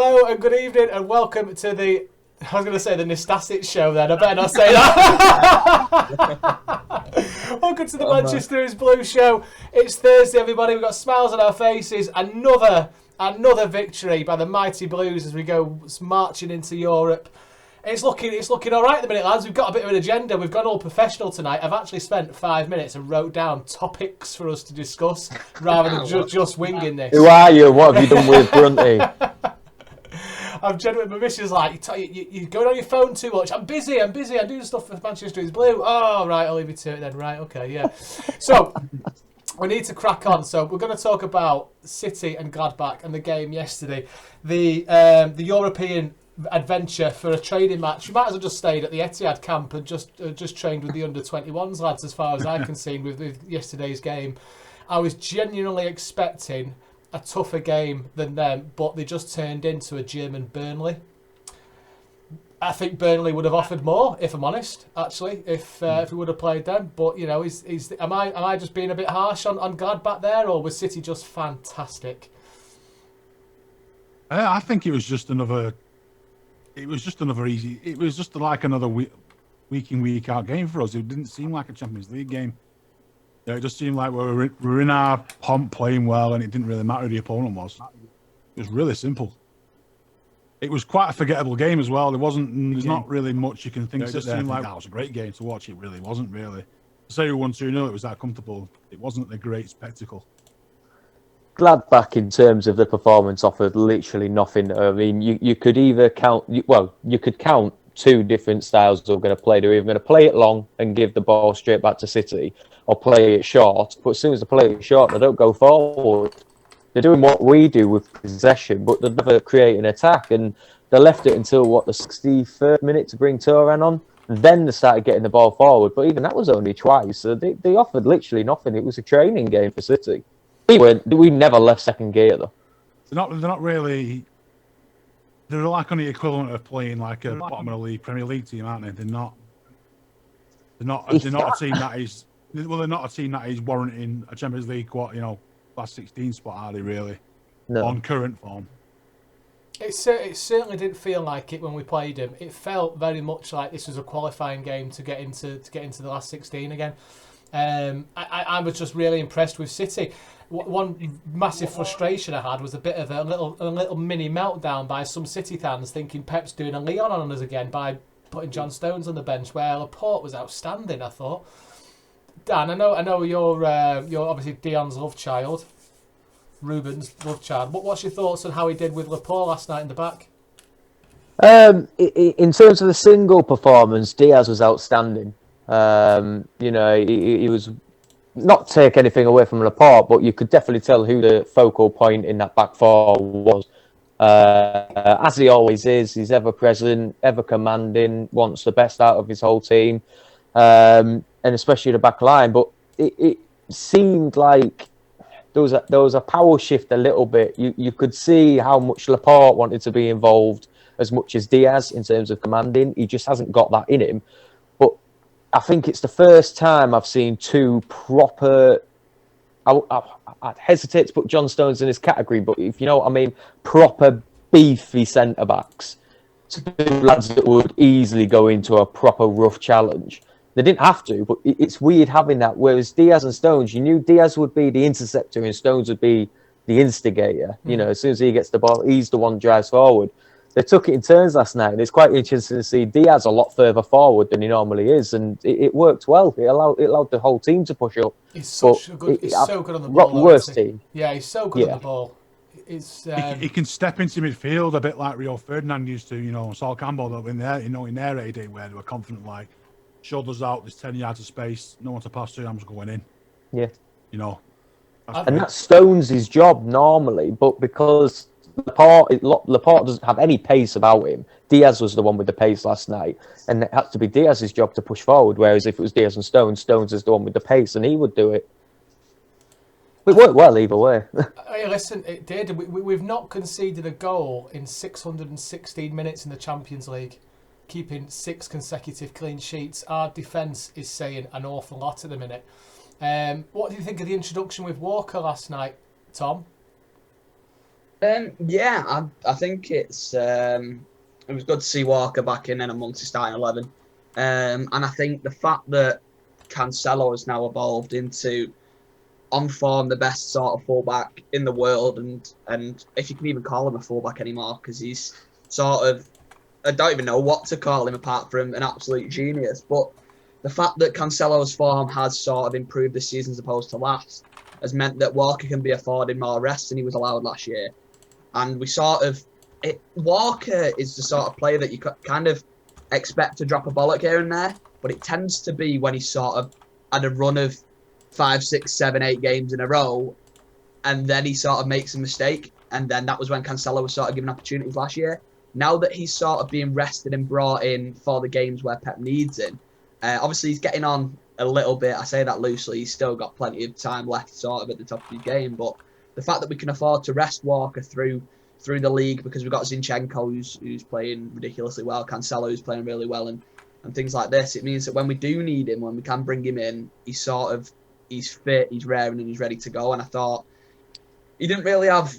Hello and good evening and welcome to the, I was going to say the Nastasic show then, I better not say that. Welcome to the Manchester is Blue show. It's Thursday, everybody. We've got smiles on our faces. Another victory by the mighty Blues as we go marching into Europe. It's looking all right at the minute, lads. We've got a bit of an agenda. We've gone all professional tonight. I've actually spent 5 minutes and wrote down topics for us to discuss rather than just winging this. Who are you? What have you done with Brunty? I'm genuinely, my missus like, you're going on your phone too much. I'm busy. I'm doing stuff for Manchester is Blue. Oh, right, I'll leave you to it then. Right, okay, yeah. So, we need to crack on. So, we're going to talk about City and Gladbach and the game yesterday. The European adventure for a training match. You might as well just stayed at the Etihad camp and just trained with the under-21s lads, as far as I can see with yesterday's game. I was genuinely expecting a tougher game than them, but they just turned into a German Burnley. I think Burnley would have offered more, if I'm honest, actually, if we would have played them. But, you know, am I just being a bit harsh on Gladbach there, or was City just fantastic? I think it was just another... It was just another easy... It was just like another week in, week out game for us. It didn't seem like a Champions League game. Yeah, it just seemed like we were in our pomp playing well, and it didn't really matter who the opponent was. It was really simple. It was quite a forgettable game as well. There's not really much you can think of. It just seemed like that was a great game to watch. It really wasn't, really. To say we won 2-0, it was that comfortable. It wasn't a great spectacle. Gladbach, in terms of the performance, offered literally nothing. I mean, you could either count... Well, you could count two different styles they're going to play. They're either going to play it long and give the ball straight back to City, or play it short. But as soon as they play it short, they don't go forward. They're doing what we do with possession, but they never create an attack. And they left it until, the 63rd minute to bring Turan on. Then they started getting the ball forward. But even that was only twice. So they offered literally nothing. It was a training game for City. We never left second gear, though. They're not really... They're like on the equivalent of playing like a bottom of the league Premier League team, aren't they? They're not a team that is... Well, they're not a team that is warranting a Champions League, last 16 spot, are they really? No. On current form. It certainly didn't feel like it when we played them. It felt very much like this was a qualifying game to get into the last 16 again. I was just really impressed with City. One massive frustration I had was a bit of a little mini meltdown by some City fans thinking Pep's doing a Leon on us again by putting John Stones on the bench, where Laporte was outstanding, I thought. Dan, I know you're obviously Dion's love child, Ruben's love child. What's your thoughts on how he did with Laporte last night in the back? In terms of the single performance, Diaz was outstanding. He was, not take anything away from Laporte, but you could definitely tell who the focal point in that back four was. As he always is, he's ever present, ever commanding, wants the best out of his whole team, and especially the back line. But it seemed like there was a power shift a little bit. You could see how much Laporte wanted to be involved as much as Diaz in terms of commanding. He just hasn't got that in him. I think it's the first time I've seen two proper... I'd hesitate to put John Stones in this category, but if you know what I mean, proper beefy centre-backs. Two lads that would easily go into a proper rough challenge. They didn't have to, but it's weird having that. Whereas Diaz and Stones, you knew Diaz would be the interceptor and Stones would be the instigator. You know, as soon as he gets the ball, he's the one who drives forward. They took it in turns last night, and it's quite interesting to see Diaz a lot further forward than he normally is, and it worked well. It allowed the whole team to push up. He's so good on the ball. Worst team. Yeah, he's so good on the ball. He can step into midfield a bit like Rio Ferdinand used to. Saul Campbell in their heyday where they were confident, like shoulders out, there's 10 yards of space, no one to pass to, I'm just going in. Yeah. And that's Stones' job normally, but because Laporte doesn't have any pace about him. Diaz was the one with the pace last night, and it had to be Diaz's job to push forward. Whereas if it was Diaz and Stones, Stones is the one with the pace, and he would do it. It worked well either way. Hey, listen, it did. We've not conceded a goal in 616 minutes in the Champions League, keeping 6 consecutive clean sheets. Our defence is saying an awful lot at the minute. What do you think of the introduction with Walker last night, Tom? Yeah, I think it was good to see Walker back in and amongst the starting 11. And I think the fact that Cancelo has now evolved into on form the best sort of fullback in the world, and if you can even call him a fullback anymore, because he's sort of, I don't even know what to call him apart from an absolute genius. But the fact that Cancelo's form has sort of improved this season as opposed to last has meant that Walker can be afforded more rest than he was allowed last year. And we sort of, Walker is the sort of player that you kind of expect to drop a bollock here and there, but it tends to be when he's sort of had a run of 5, 6, 7, 8 games in a row, and then he sort of makes a mistake. And then that was when Cancelo was sort of given opportunities last year. Now that he's sort of being rested and brought in for the games where Pep needs him, obviously he's getting on a little bit. I say that loosely. He's still got plenty of time left sort of at the top of his game. But the fact that we can afford to rest Walker through the league, because we've got Zinchenko who's playing ridiculously well, Cancelo who's playing really well, and things like this, it means that when we do need him, when we can bring him in, he's fit, he's raring, and he's ready to go. And I thought he didn't really have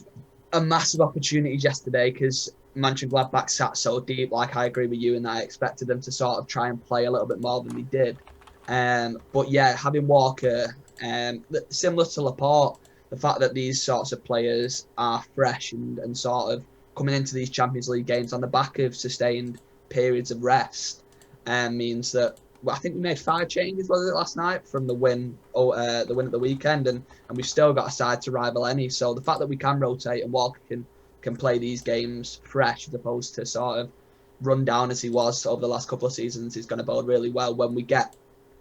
a massive opportunities yesterday because Gladbach sat so deep. Like, I agree with you in that I expected them to sort of try and play a little bit more than they did. But yeah, having Walker, similar to Laporte, the fact that these sorts of players are fresh and sort of coming into these Champions League games on the back of sustained periods of rest, means that, well, I think we made 5 changes, was it, last night from the win at the weekend, and we've still got a side to rival any. So the fact that we can rotate and Walker can play these games fresh as opposed to sort of run down as he was over the last couple of seasons is going to bode really well when we get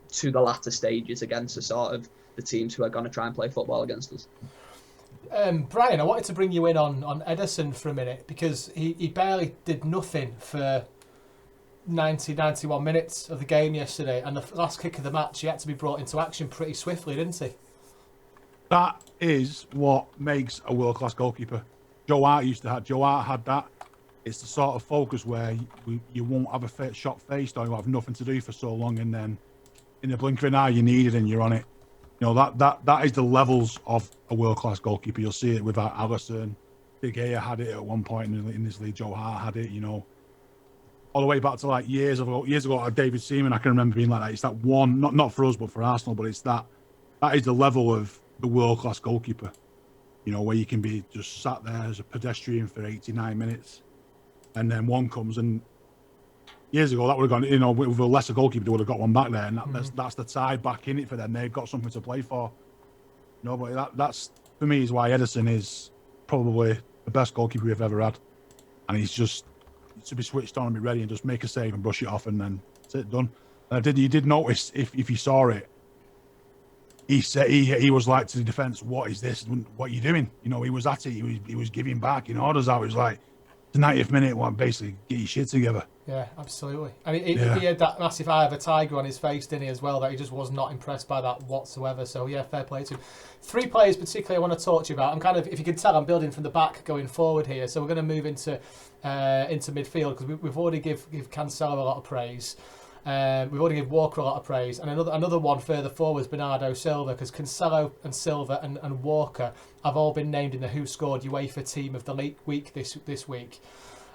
to the latter stages against the sort of the teams who are going to try and play football against us. Brian, I wanted to bring you in on Ederson for a minute, because he barely did nothing for 91 minutes of the game yesterday, and the last kick of the match he had to be brought into action pretty swiftly, didn't he? That is what makes a world-class goalkeeper. Joao had that. It's the sort of focus where you won't have a shot faced, or you have nothing to do for so long, and then in the blink of an eye you need it and you're on it. You know, that is the levels of a world-class goalkeeper. You'll see it with Alisson. De Gea had it at one point in this league. Joe Hart had it, you know. All the way back to like years ago, David Seaman, I can remember being like that. It's that one, not for us, but for Arsenal, but it's that is the level of the world-class goalkeeper. You know, where you can be just sat there as a pedestrian for 89 minutes, and then one comes, and years ago that would have gone, you know, with a lesser goalkeeper, they would have got one back there, and that's the tide back in it for them. They've got something to play for. You know, but that's for me is why Ederson is probably the best goalkeeper we've ever had, and he's just to be switched on and be ready and just make a save and brush it off, and then that's it, done. And you did notice if you saw it, he said he was like to the defence, "What is this? What are you doing?" You know, he was at it. He was giving back. You know, orders out. It was like the 90th minute, well, basically get your shit together. Yeah, absolutely. I mean, he had that massive eye of a tiger on his face, didn't he, as well, that he just was not impressed by that whatsoever. So, yeah, fair play to him. 3 players particularly I want to talk to you about. I'm kind of, if you can tell, I'm building from the back going forward here. So we're going to move into midfield, because we've already give Cancelo a lot of praise. We've already given Walker a lot of praise, and another one further forward is Bernardo Silva, because Cancelo and Silva and Walker have all been named in the Who Scored UEFA Team of the Week this week.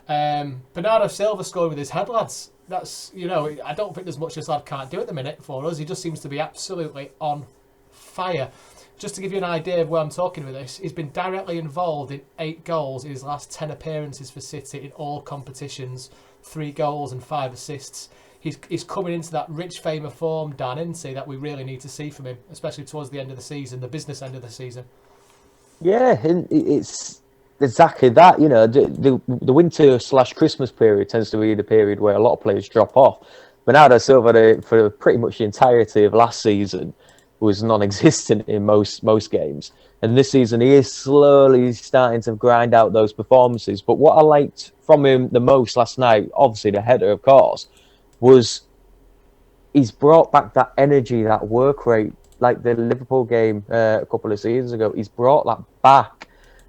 Bernardo Silva scored with his head, lads. That's, you know, I don't think there's much this lad can't do at the minute for us. He just seems to be absolutely on fire. Just to give you an idea of where I'm talking with this, he's been directly involved in 8 goals in his last 10 appearances for City in all competitions, 3 goals and 5 assists. He's coming into that rich fame of form, Dan, isn't he, that we really need to see from him, especially towards the end of the season, the business end of the season. Yeah, it's exactly that. You know, the winter/Christmas period tends to be the period where a lot of players drop off. Bernardo Silva, for pretty much the entirety of last season, was non-existent in most games. And this season, he is slowly starting to grind out those performances. But what I liked from him the most last night, obviously the header, of course, was he's brought back that energy, that work rate, like the Liverpool game a couple of seasons ago. He's brought that back,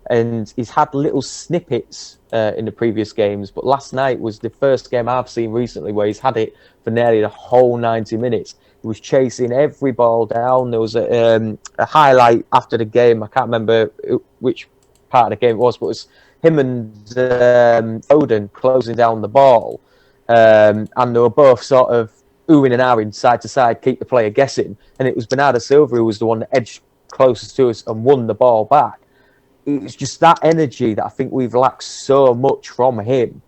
and he's had little snippets in the previous games, but last night was the first game I've seen recently where he's had it for nearly the whole 90 minutes. He was chasing every ball down. There was a highlight after the game. I can't remember which part of the game it was, but him and Foden closing down the ball, and they were both sort of oohing and ahhing side to side, keep the player guessing. And it was Bernardo Silva who was the one that edged closest to us and won the ball back. It's just that energy that I think we've lacked so much from him.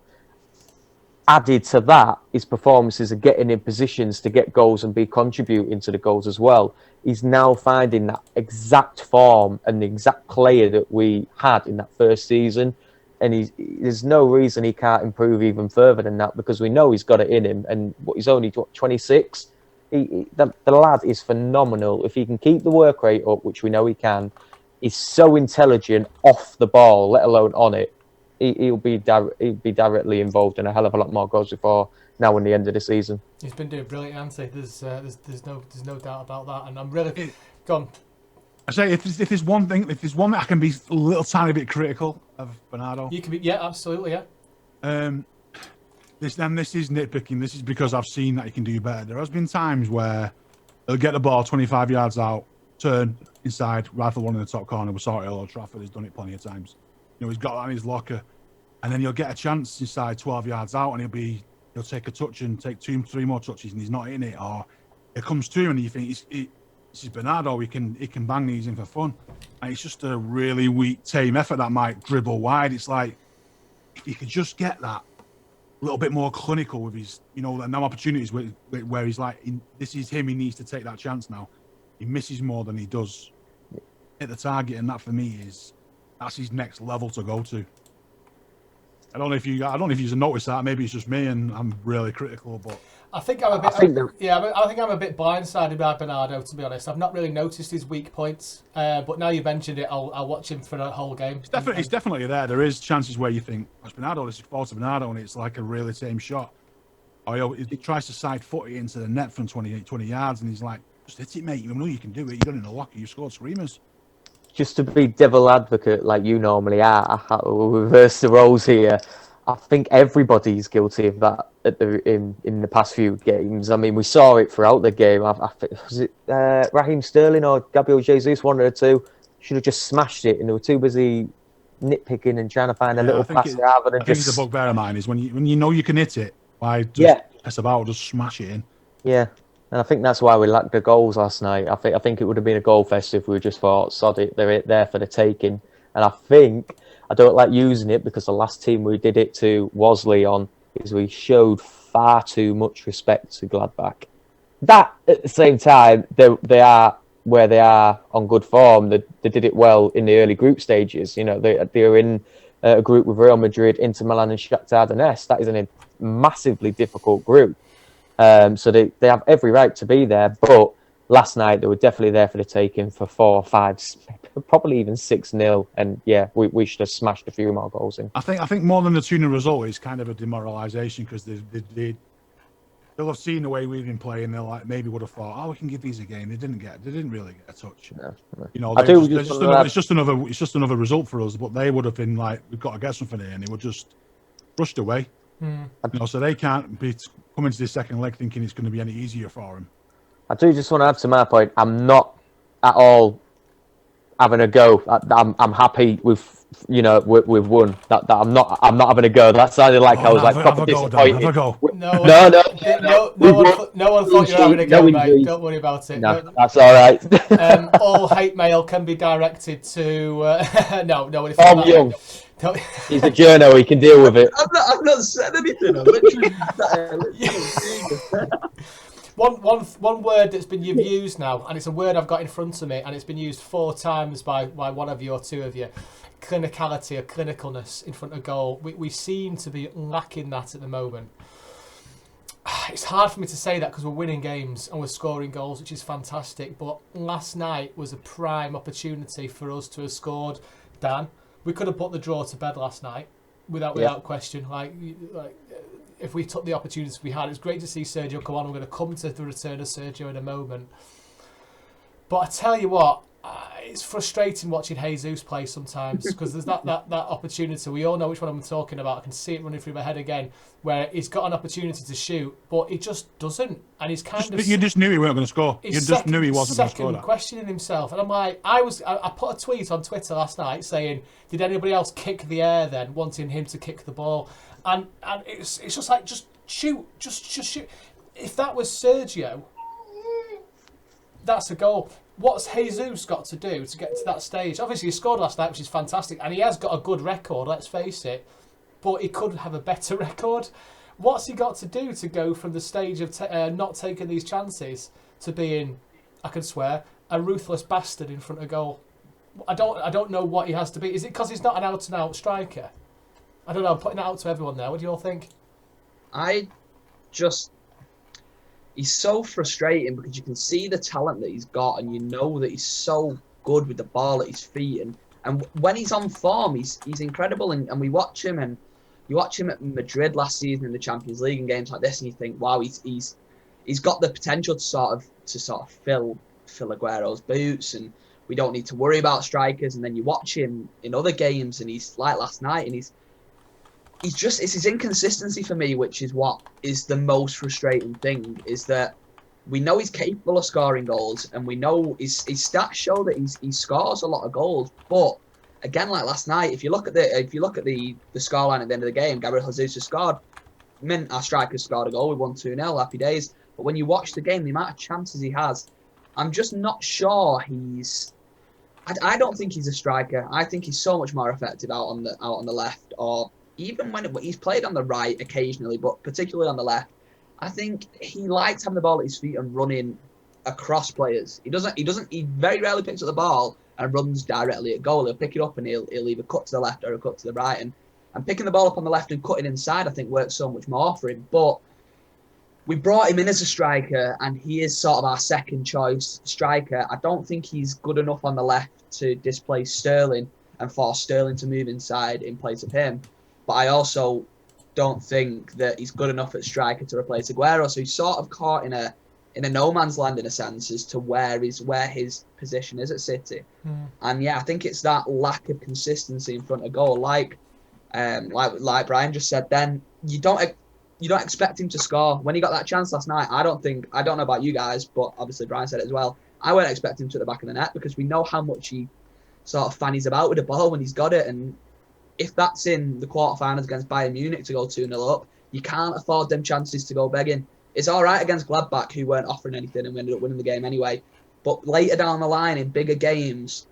Added to that, his performances are getting in positions to get goals and be contributing to the goals as well. He's now finding that exact form and the exact player that we had in that first season. And there's no reason he can't improve even further than that, because we know he's got it in him. And he's only 26. The lad is phenomenal. If he can keep the work rate up, which we know he can, he's so intelligent off the ball, let alone on it. He'll be directly involved in a hell of a lot more goals before now and the end of the season. He's been doing brilliant, hasn't he? There's no doubt about that, and I'm really gone. I say if there's one that I can be a little tiny bit critical of Bernardo. You can be, yeah, absolutely, yeah. This is nitpicking. This is because I've seen that he can do better. There has been times where he'll get the ball 25 yards out, turn inside, rifle one in the top corner. We saw it at Old Trafford. He's done it plenty of times. He's got that in his locker, and then he'll get a chance inside 12 yards out, and he'll take a touch and take 2-3 more touches, and he's not in it, or it comes to him, and you think this is Bernardo. He can bang these in for fun, and it's just a really weak, tame effort that might dribble wide. It's like if he could just get that a little bit more clinical with his, and now opportunities where he's like, this is him. He needs to take that chance now. He misses more than he does hit the target, and that for me that's his next level to go to. I don't know if you noticed that. Maybe it's just me, and I'm really critical. But I think I'm a bit. I think I'm a bit blindsided by Bernardo, to be honest. I've not really noticed his weak points, but now you mentioned it, I'll watch him for the whole game. It's definitely there. There is chances where you think, "That's Bernardo. This is false to Bernardo," and it's like a really tame shot. Or he tries to side foot it into the net from 20 yards, and he's like, "Just hit it, mate. You know you can do it. You got it in the locker. You scored screamers." Just to be devil advocate like you normally are, we'll reverse the roles here. I think everybody's guilty of that in the past few games. I mean, we saw it throughout the game. I think, was it Raheem Sterling or Gabriel Jesus, one of the two, should have just smashed it, and they were too busy nitpicking and trying to find a little pass rather than just... I think the bugbear of mine is when you know you can hit it, why just mess about, just smash it in. Yeah. And I think that's why we lacked the goals last night. I think it would have been a goal fest if we just thought, sod it, they're there for the taking. And I don't like using it because the last team we did it to was Leon, is we showed far too much respect to Gladbach. That, at the same time, they are where they are on good form. They did it well in the early group stages. They were in a group with Real Madrid, Inter Milan and Shakhtar Donetsk. That is a massively difficult group. So they have every right to be there, but last night they were definitely there for the taking for 4 or 5, probably even 6-0, and we should have smashed a few more goals in. I think more than the 2-0 result is kind of a demoralisation, because they'll have seen the way we've been playing. They'll maybe would have thought, we can give these a game. They didn't really get a touch. No. It's just another result for us, but they would have been like, we've got to get something here, and they were just rushed away. So they can't be coming to this second leg thinking it's going to be any easier for them. I do just want to add to my point. I'm not at all having a go. I'm happy with we've won. That I'm not having a go. That sounded like I was proper disappointed. No one thought you were having a go, mate. Don't worry about it. No, that's all right. All hate mail can be directed to nobody. Young. He's a journo. He can deal with it. I've not said anything. I'm literally One word that's been used now, and it's a word I've got in front of me, and it's been used 4 times by one of you or 2 of you. Clinicality or clinicalness in front of goal. We seem to be lacking that at the moment. It's hard for me to say that because we're winning games and we're scoring goals, which is fantastic. But last night was a prime opportunity for us to have scored. Dan, we could have put the draw to bed last night without question. Like if we took the opportunities we had, it's great to see Sergio come on. We're going to come to the return of Sergio in a moment. But I tell you what, it's frustrating watching Jesus play sometimes because there's that opportunity. We all know which one I'm talking about. I can see it running through my head again, where he's got an opportunity to shoot, but he just doesn't, and he's You just knew he weren't going to score. You just knew he wasn't going to score. Questioning himself, and I'm like, I put a tweet on Twitter last night saying, did anybody else kick the air then, wanting him to kick the ball? And it's just like, just shoot, just shoot. If that was Sergio, that's a goal. What's Jesus got to do to get to that stage? Obviously, he scored last night, which is fantastic, and he has got a good record, let's face it, but he could have a better record. What's he got to do to go from the stage of not taking these chances to being, I can swear, a ruthless bastard in front of goal? I don't know what he has to be. Is it because he's not an out-and-out striker? I don't know, I'm putting that out to everyone now. What do you all think? He's so frustrating because you can see the talent that he's got, and you know that he's so good with the ball at his feet. And when he's on form, he's incredible. And we watch him, and you watch him at Madrid last season in the Champions League and games like this, and you think, wow, he's got the potential to sort of fill Aguero's boots, and we don't need to worry about strikers. And then you watch him in other games, and he's like last night, and it's his inconsistency for me, which is what is the most frustrating thing, is that we know he's capable of scoring goals, and we know his stats show that he scores a lot of goals. But again, like last night, if you look at the scoreline at the end of the game, Gabriel Jesus scored. Our strikers scored a goal. We won 2-0. Happy days. But when you watch the game, the amount of chances he has, I'm just not sure I don't think he's a striker. I think he's so much more effective out on the left, or even when he's played on the right occasionally, but particularly on the left. I think he likes having the ball at his feet and running across players. He very rarely picks up the ball and runs directly at goal. He'll pick it up and he'll either cut to the left or a cut to the right. And picking the ball up on the left and cutting inside, I think, works so much more for him. But we brought him in as a striker, and he is sort of our second choice striker. I don't think he's good enough on the left to displace Sterling and force Sterling to move inside in place of him. But I also don't think that he's good enough at striker to replace Aguero. So he's sort of caught in a no man's land in a sense as to where his position is at City. And yeah, I think it's that lack of consistency in front of goal. Like Brian just said, then you don't expect him to score. When he got that chance last night, I don't know about you guys, but obviously Brian said it as well, I wouldn't expect him to the back of the net, because we know how much he sort of fannies about with the ball when he's got it. And if that's in the quarterfinals against Bayern Munich to go 2-0 up, you can't afford them chances to go begging. It's all right against Gladbach, who weren't offering anything, and we ended up winning the game anyway. But later down the line in bigger games,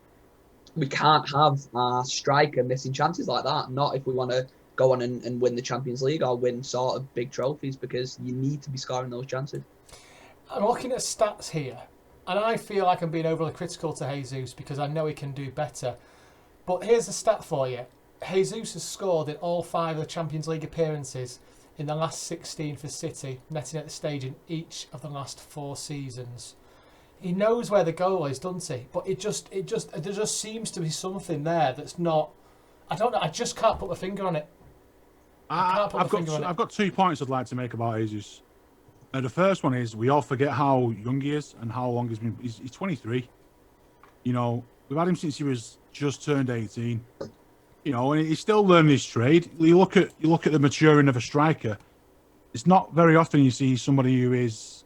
we can't have our striker missing chances like that. Not if we want to go on and win the Champions League or win sort of big trophies, because you need to be scoring those chances. I'm looking at stats here, and I feel like I'm being overly critical to Jesus because I know he can do better. But here's the stat for you. Jesus has scored in all 5 of the Champions League appearances in the last 16 for City, netting at the stage in each of the last 4 seasons. He knows where the goal is, doesn't he? But there just seems to be something there that's not. I don't know. I just can't put my finger on it. I've got 2 points I'd like to make about Jesus. The first one is, we all forget how young he is and how long he's been. He's 23. You know, we've had him since he was just turned 18. You know, and he's still learning his trade. You look at the maturing of a striker. It's not very often you see somebody who is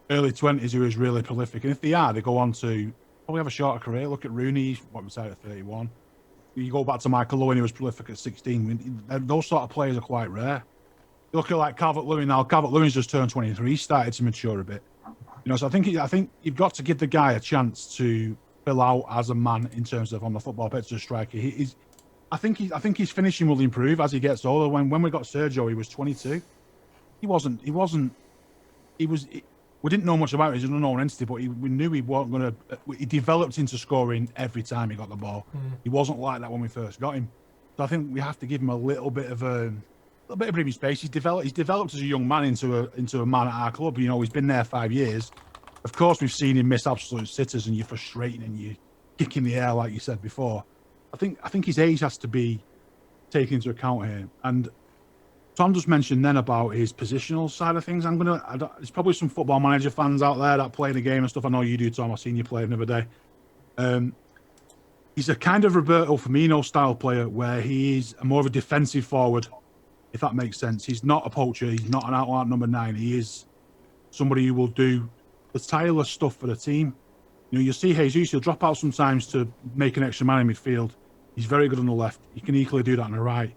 early 20s who is really prolific. And if they are, they go on to probably have a shorter career. Look at Rooney, what was that at 31? You go back to Michael Owen, he was prolific at 16. Those sort of players are quite rare. You look at like Calvert-Lewin now. Calvert-Lewin's just turned 23. He started to mature a bit. You know, so I think you've got to give the guy a chance to fill out as a man in terms of on the football pitch as a striker. I think his finishing will improve as he gets older. When we got Sergio, he was 22. We didn't know much about him. He's an unknown entity, but we knew he wasn't going to. He developed into scoring every time he got the ball. He wasn't like that when we first got him. So I think we have to give him a little bit of breathing space. He's developed as a young man into a man at our club. You know, he's been there 5 years. Of course, we've seen him miss absolute sitters, and you're frustrating and you kick in the air like you said before. I think his age has to be taken into account here. And Tom just mentioned then about his positional side of things. There's probably some football manager fans out there that play the game and stuff. I know you do, Tom. I've seen you play the other day. he's a kind of Roberto Firmino style player where he's more of a defensive forward, if that makes sense. He's not a poacher. He's not an out number 9. He is somebody who will do the tireless stuff for the team. You know, you'll see Jesus, he'll drop out sometimes to make an extra man in midfield. He's very good on the left. He can equally do that on the right.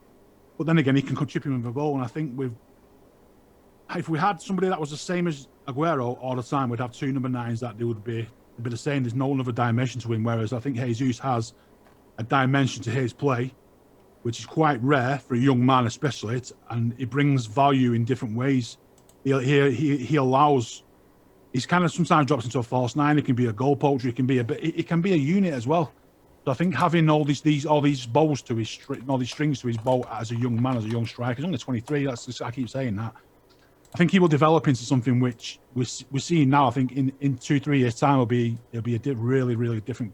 But then again, he can chip him with a goal. And I think if we had somebody that was the same as Aguero all the time, we'd have 2 number 9s that they would be the same. There's no other dimension to him. Whereas I think Jesus has a dimension to his play, which is quite rare for a young man, especially, and it brings value in different ways. He allows. He's kind of sometimes drops into a false 9. It can be a goal poacher. It can be a unit as well. So I think having all these bows to his all these strings to his bow as a young man, as a young striker, he's only 23. I keep saying that. I think he will develop into something which we're seeing now. I think in 2-3 years' time he'll be a really different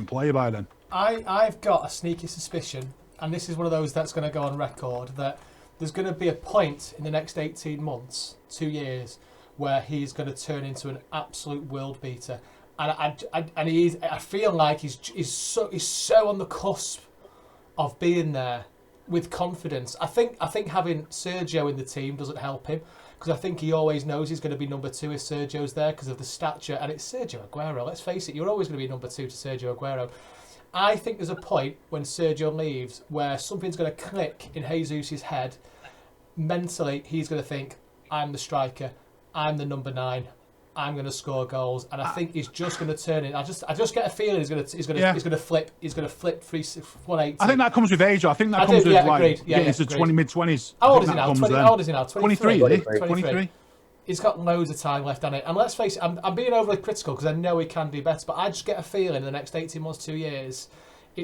player by then. I've got a sneaky suspicion, and this is one of those that's going to go on record, that there's going to be a point in the next 18 months, 2 years, where he's going to turn into an absolute world beater, and I feel like he's so on the cusp of being there with confidence. I think having Sergio in the team doesn't help him, because I think he always knows he's going to be number 2 if Sergio's there because of the stature, and it's Sergio Aguero. Let's face it, you're always going to be number 2 to Sergio Aguero. I think there's a point when Sergio leaves where something's going to click in Jesus' head. Mentally, he's going to think, I'm the striker. I'm the number 9. I'm going to score goals, and I think he's just going to turn it. I just get a feeling he's going to flip. He's going to flip 180. I think that comes with age. I think that comes with getting into mid-20s. How old is he now? How old is he now? 23. 23. He's got loads of time left on it, and let's face it, I'm being overly critical because I know he can do better, but I just get a feeling in the next 18 months, 2 years,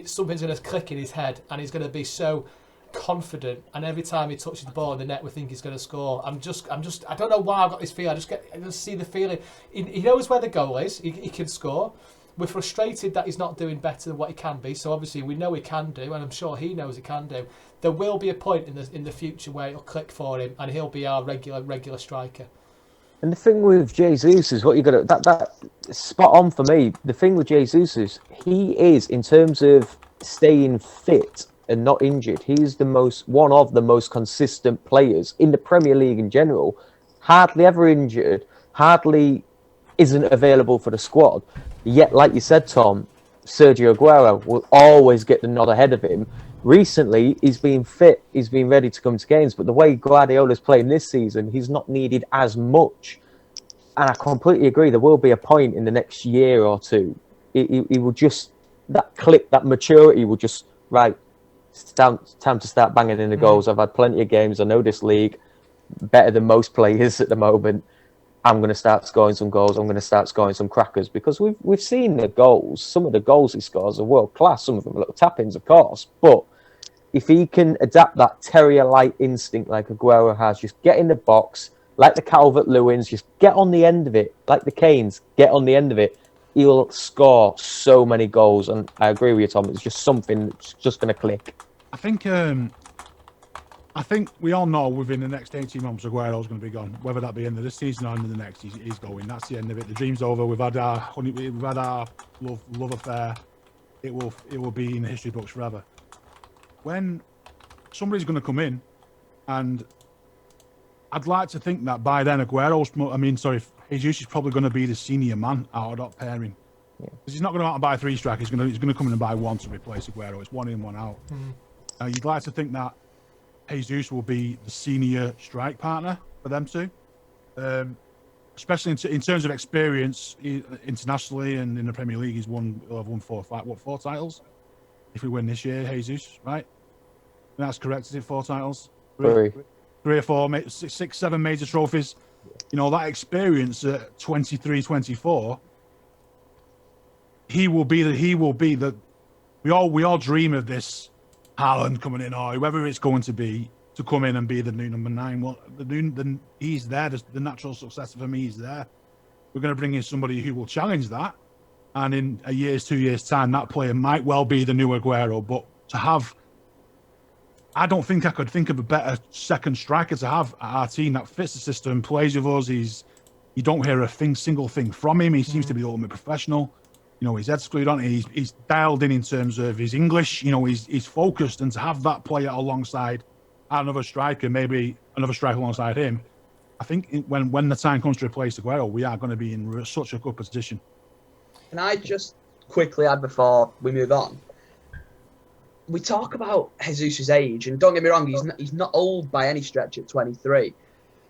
something's going to click in his head, and he's going to be so confident, and every time he touches the ball in the net we think he's going to score. I don't know why I've got this feeling. I just see the feeling. He knows where the goal is. He can score. We're frustrated that he's not doing better than what he can be, so obviously we know he can do, and I'm sure he knows he can do. There will be a point in the future where it'll click for him and he'll be our regular striker. And the thing with Jesus is what you got to that spot on for me. The thing with Jesus is he is, in terms of staying fit and not injured, he's one of the most consistent players in the Premier League in general. Hardly ever injured, hardly isn't available for the squad. Yet, like you said, Tom, Sergio Aguero will always get the nod ahead of him. Recently, he's been fit, he's been ready to come to games, but the way Guardiola's playing this season, he's not needed as much. And I completely agree, there will be a point in the next year or two. He will just, that click, that maturity will just, right, it's time to start banging in the goals. I've had plenty of games. I know this league better than most players at the moment. I'm going to start scoring some goals. I'm going to start scoring some crackers, because we've seen the goals. Some of the goals he scores are world class. Some of them are little tap-ins, of course. But if he can adapt that terrier-like instinct like Aguero has, just get in the box, like the Calvert-Lewins, just get on the end of it, like the Canes, get on the end of it, he'll score so many goals. And I agree with you, Tom. It's just something that's just going to click. I think we all know within the next 18 months Aguero's going to be gone. Whether that be end of this season or end of the next, he's going. That's the end of it. The dream's over. We've had our love affair. It will be in the history books forever. When somebody's going to come in, and I'd like to think that by then Jesus is probably going to be the senior man out of that pairing. Because he's not going to out and buy 3 strikers. He's going to come in and buy 1 to replace Aguero. It's 1 in, 1 out. You'd like to think that Jesus will be the senior strike partner for them two, especially in terms of experience internationally and in the Premier League. He'll have won 4 titles if we win this year, Jesus, right? And that's correct, is it? 4 titles? 3 or 4, 6, 7 major trophies. You know, that experience at 23, 24, we all dream of this Haaland coming in, or whoever it's going to be, to come in and be the new number 9. Well, he's there. The natural successor for me is there. We're going to bring in somebody who will challenge that, and in 2 years' time, that player might well be the new Aguero. But I don't think I could think of a better second striker to have at our team that fits the system, plays with us. You don't hear a single thing from him. He seems to be the ultimate professional. You know, his head's screwed on. He's dialed in terms of his English. You know, he's focused, and to have that player alongside another striker, maybe another striker alongside him, I think when the time comes to replace Aguero, we are going to be in such a good position. Can I just quickly add before we move on? We talk about Jesus' age, and don't get me wrong, he's not old by any stretch at 23.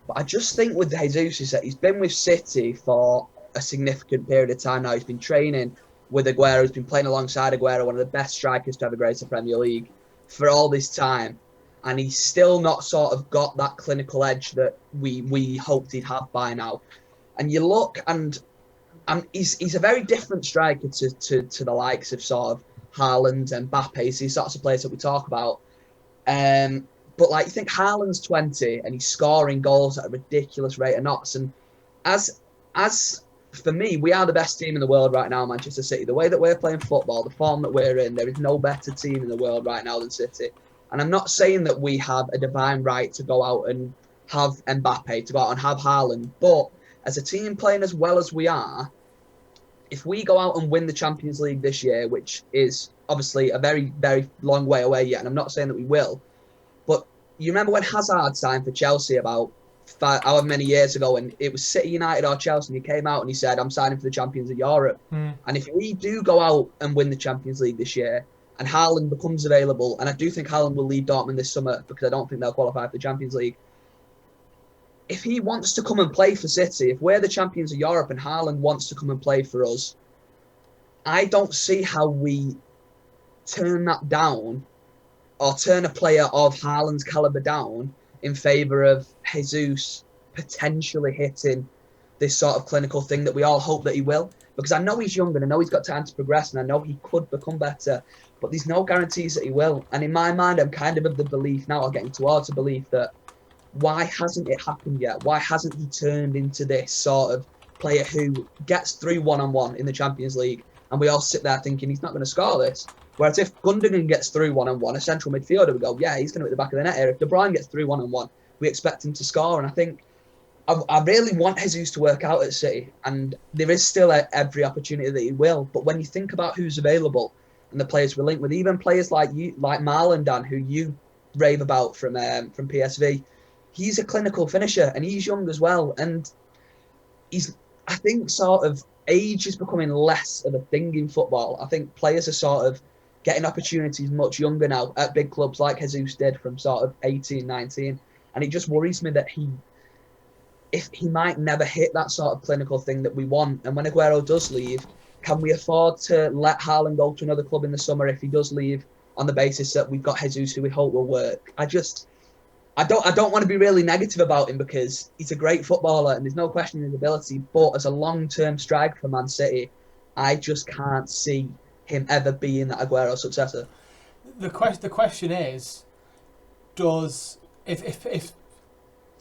But I just think with Jesus that he's been with City for a significant period of time now. He's been training with Aguero. He's been playing alongside Aguero, one of the best strikers to ever grace the Premier League for all this time. And he's still not sort of got that clinical edge that we hoped he'd have by now. And you look, and he's a very different striker to the likes of sort of Haaland and Mbappe, these sorts of players that we talk about. But like, you think Haaland's 20 and he's scoring goals at a ridiculous rate of knots. And as for me, we are the best team in the world right now, Manchester City. The way that we're playing football, the form that we're in, there is no better team in the world right now than City. And I'm not saying that we have a divine right to go out and have Mbappe, to go out and have Haaland. But as a team playing as well as we are, if we go out and win the Champions League this year, which is obviously a very, very long way away yet, and I'm not saying that we will, but you remember when Hazard signed for Chelsea about however many years ago, and it was City, United or Chelsea, and he came out and he said, I'm signing for the Champions of Europe. And if we do go out and win the Champions League this year, and Haaland becomes available, and I do think Haaland will leave Dortmund this summer because I don't think they'll qualify for the Champions League. If he wants to come and play for City, if we're the champions of Europe and Haaland wants to come and play for us, I don't see how we turn that down or turn a player of Haaland's calibre down in favour of Jesus potentially hitting this sort of clinical thing that we all hope that he will. Because I know he's young and I know he's got time to progress and I know he could become better, but there's no guarantees that he will. And in my mind, I'm kind of the belief now, or getting towards a belief that why hasn't it happened yet? Why hasn't he turned into this sort of player who gets through one-on-one in the Champions League and we all sit there thinking he's not going to score this? Whereas if Gundogan gets through one-on-one, a central midfielder, we go, yeah, he's going to be at the back of the net here. If De Bruyne gets through one-on-one, we expect him to score. And I think I really want Jesus to work out at City, and there is still every opportunity that he will. But when you think about who's available and the players we're linked with, even players like you, like Marlon, Dan, who you rave about from PSV, he's a clinical finisher and he's young as well. And I think sort of age is becoming less of a thing in football. I think players are sort of getting opportunities much younger now at big clubs like Jesus did from sort of 18, 19. And it just worries me that he might never hit that sort of clinical thing that we want. And when Aguero does leave, can we afford to let Haaland go to another club in the summer if he does leave on the basis that we've got Jesus who we hope will work? I don't want to be really negative about him because he's a great footballer and there's no question in his ability. But as a long-term striker for Man City, I just can't see him ever being that Aguero successor. The question is, does if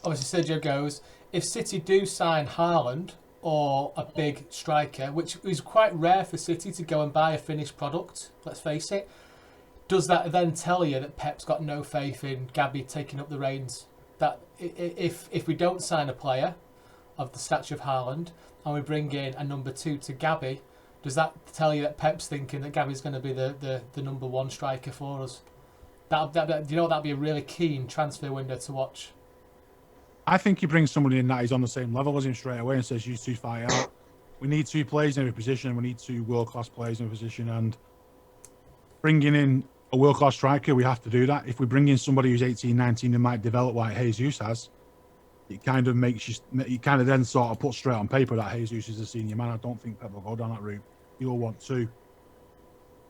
obviously Sergio goes, if City do sign Haaland or a big striker, which is quite rare for City to go and buy a finished product, let's face it, does that then tell you that Pep's got no faith in Gabby taking up the reins? That if we don't sign a player of the stature of Haaland and we bring in a number 2 to Gabby, does that tell you that Pep's thinking that Gabby's going to be the number 1 striker for us? Do you know that'd be a really keen transfer window to watch? I think he brings somebody in that is on the same level as him straight away and says, you two fight out. We need 2 players in every position. We need 2 world-class players in a position. And bringing in a world-class striker, we have to do that. If we bring in somebody who's 18, 19 and might develop like Jesus has, it kind of makes you kind of then sort of put straight on paper that Jesus is a senior man. I don't think Pep will go down that route. You'll want 2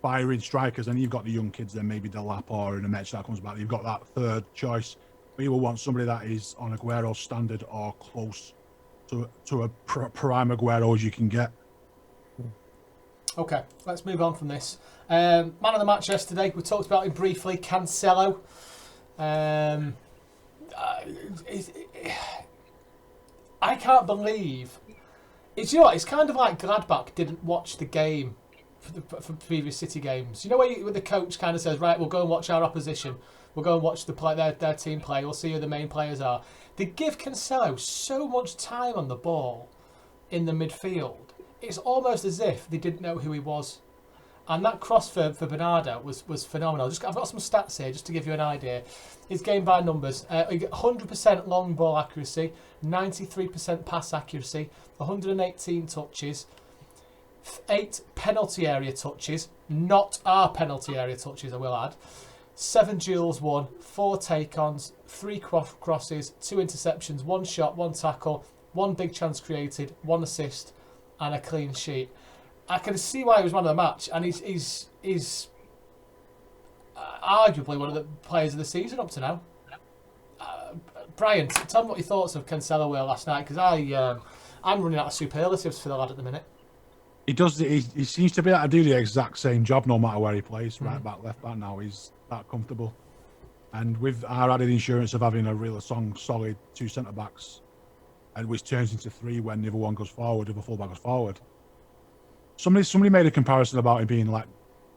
firing strikers, and you've got the young kids then, maybe Delap or in a match that comes back. You've got that third choice. But you will want somebody that is on Aguero's standard or close to a prime Aguero as you can get. Okay, let's move on from this. Man of the match yesterday, we talked about him briefly, Cancelo. I can't believe... It's, you know what, it's kind of like Gladbach didn't watch the game for previous City games. You know where the coach kind of says, right, we'll go and watch our opposition. We'll go and watch their team play. We'll see who the main players are. They give Cancelo so much time on the ball in the midfield. it's almost as if they didn't know who he was. And that cross for Bernardo was phenomenal. I've got some stats here just to give you an idea. His game by numbers. He got 100% long ball accuracy, 93% pass accuracy, 118 touches, 8 penalty area touches, not our penalty area touches, I will add, 7 duels won, 4 take-ons, 3 crosses, 2 interceptions, 1 shot, 1 tackle, 1 big chance created, 1 assist, and a clean sheet. I can see why he was man of the match, and he's arguably one of the players of the season up to now. Brian, tell me what your thoughts of Cancelo were last night, because I'm running out of superlatives for the lad at the minute. He does. He seems to be able to do the exact same job no matter where he plays. Right back, left back. Now he's that comfortable, and with our added insurance of having a real solid 2 centre backs, and which turns into 3 when the other one goes forward, the other fullback goes forward. Somebody made a comparison about him being like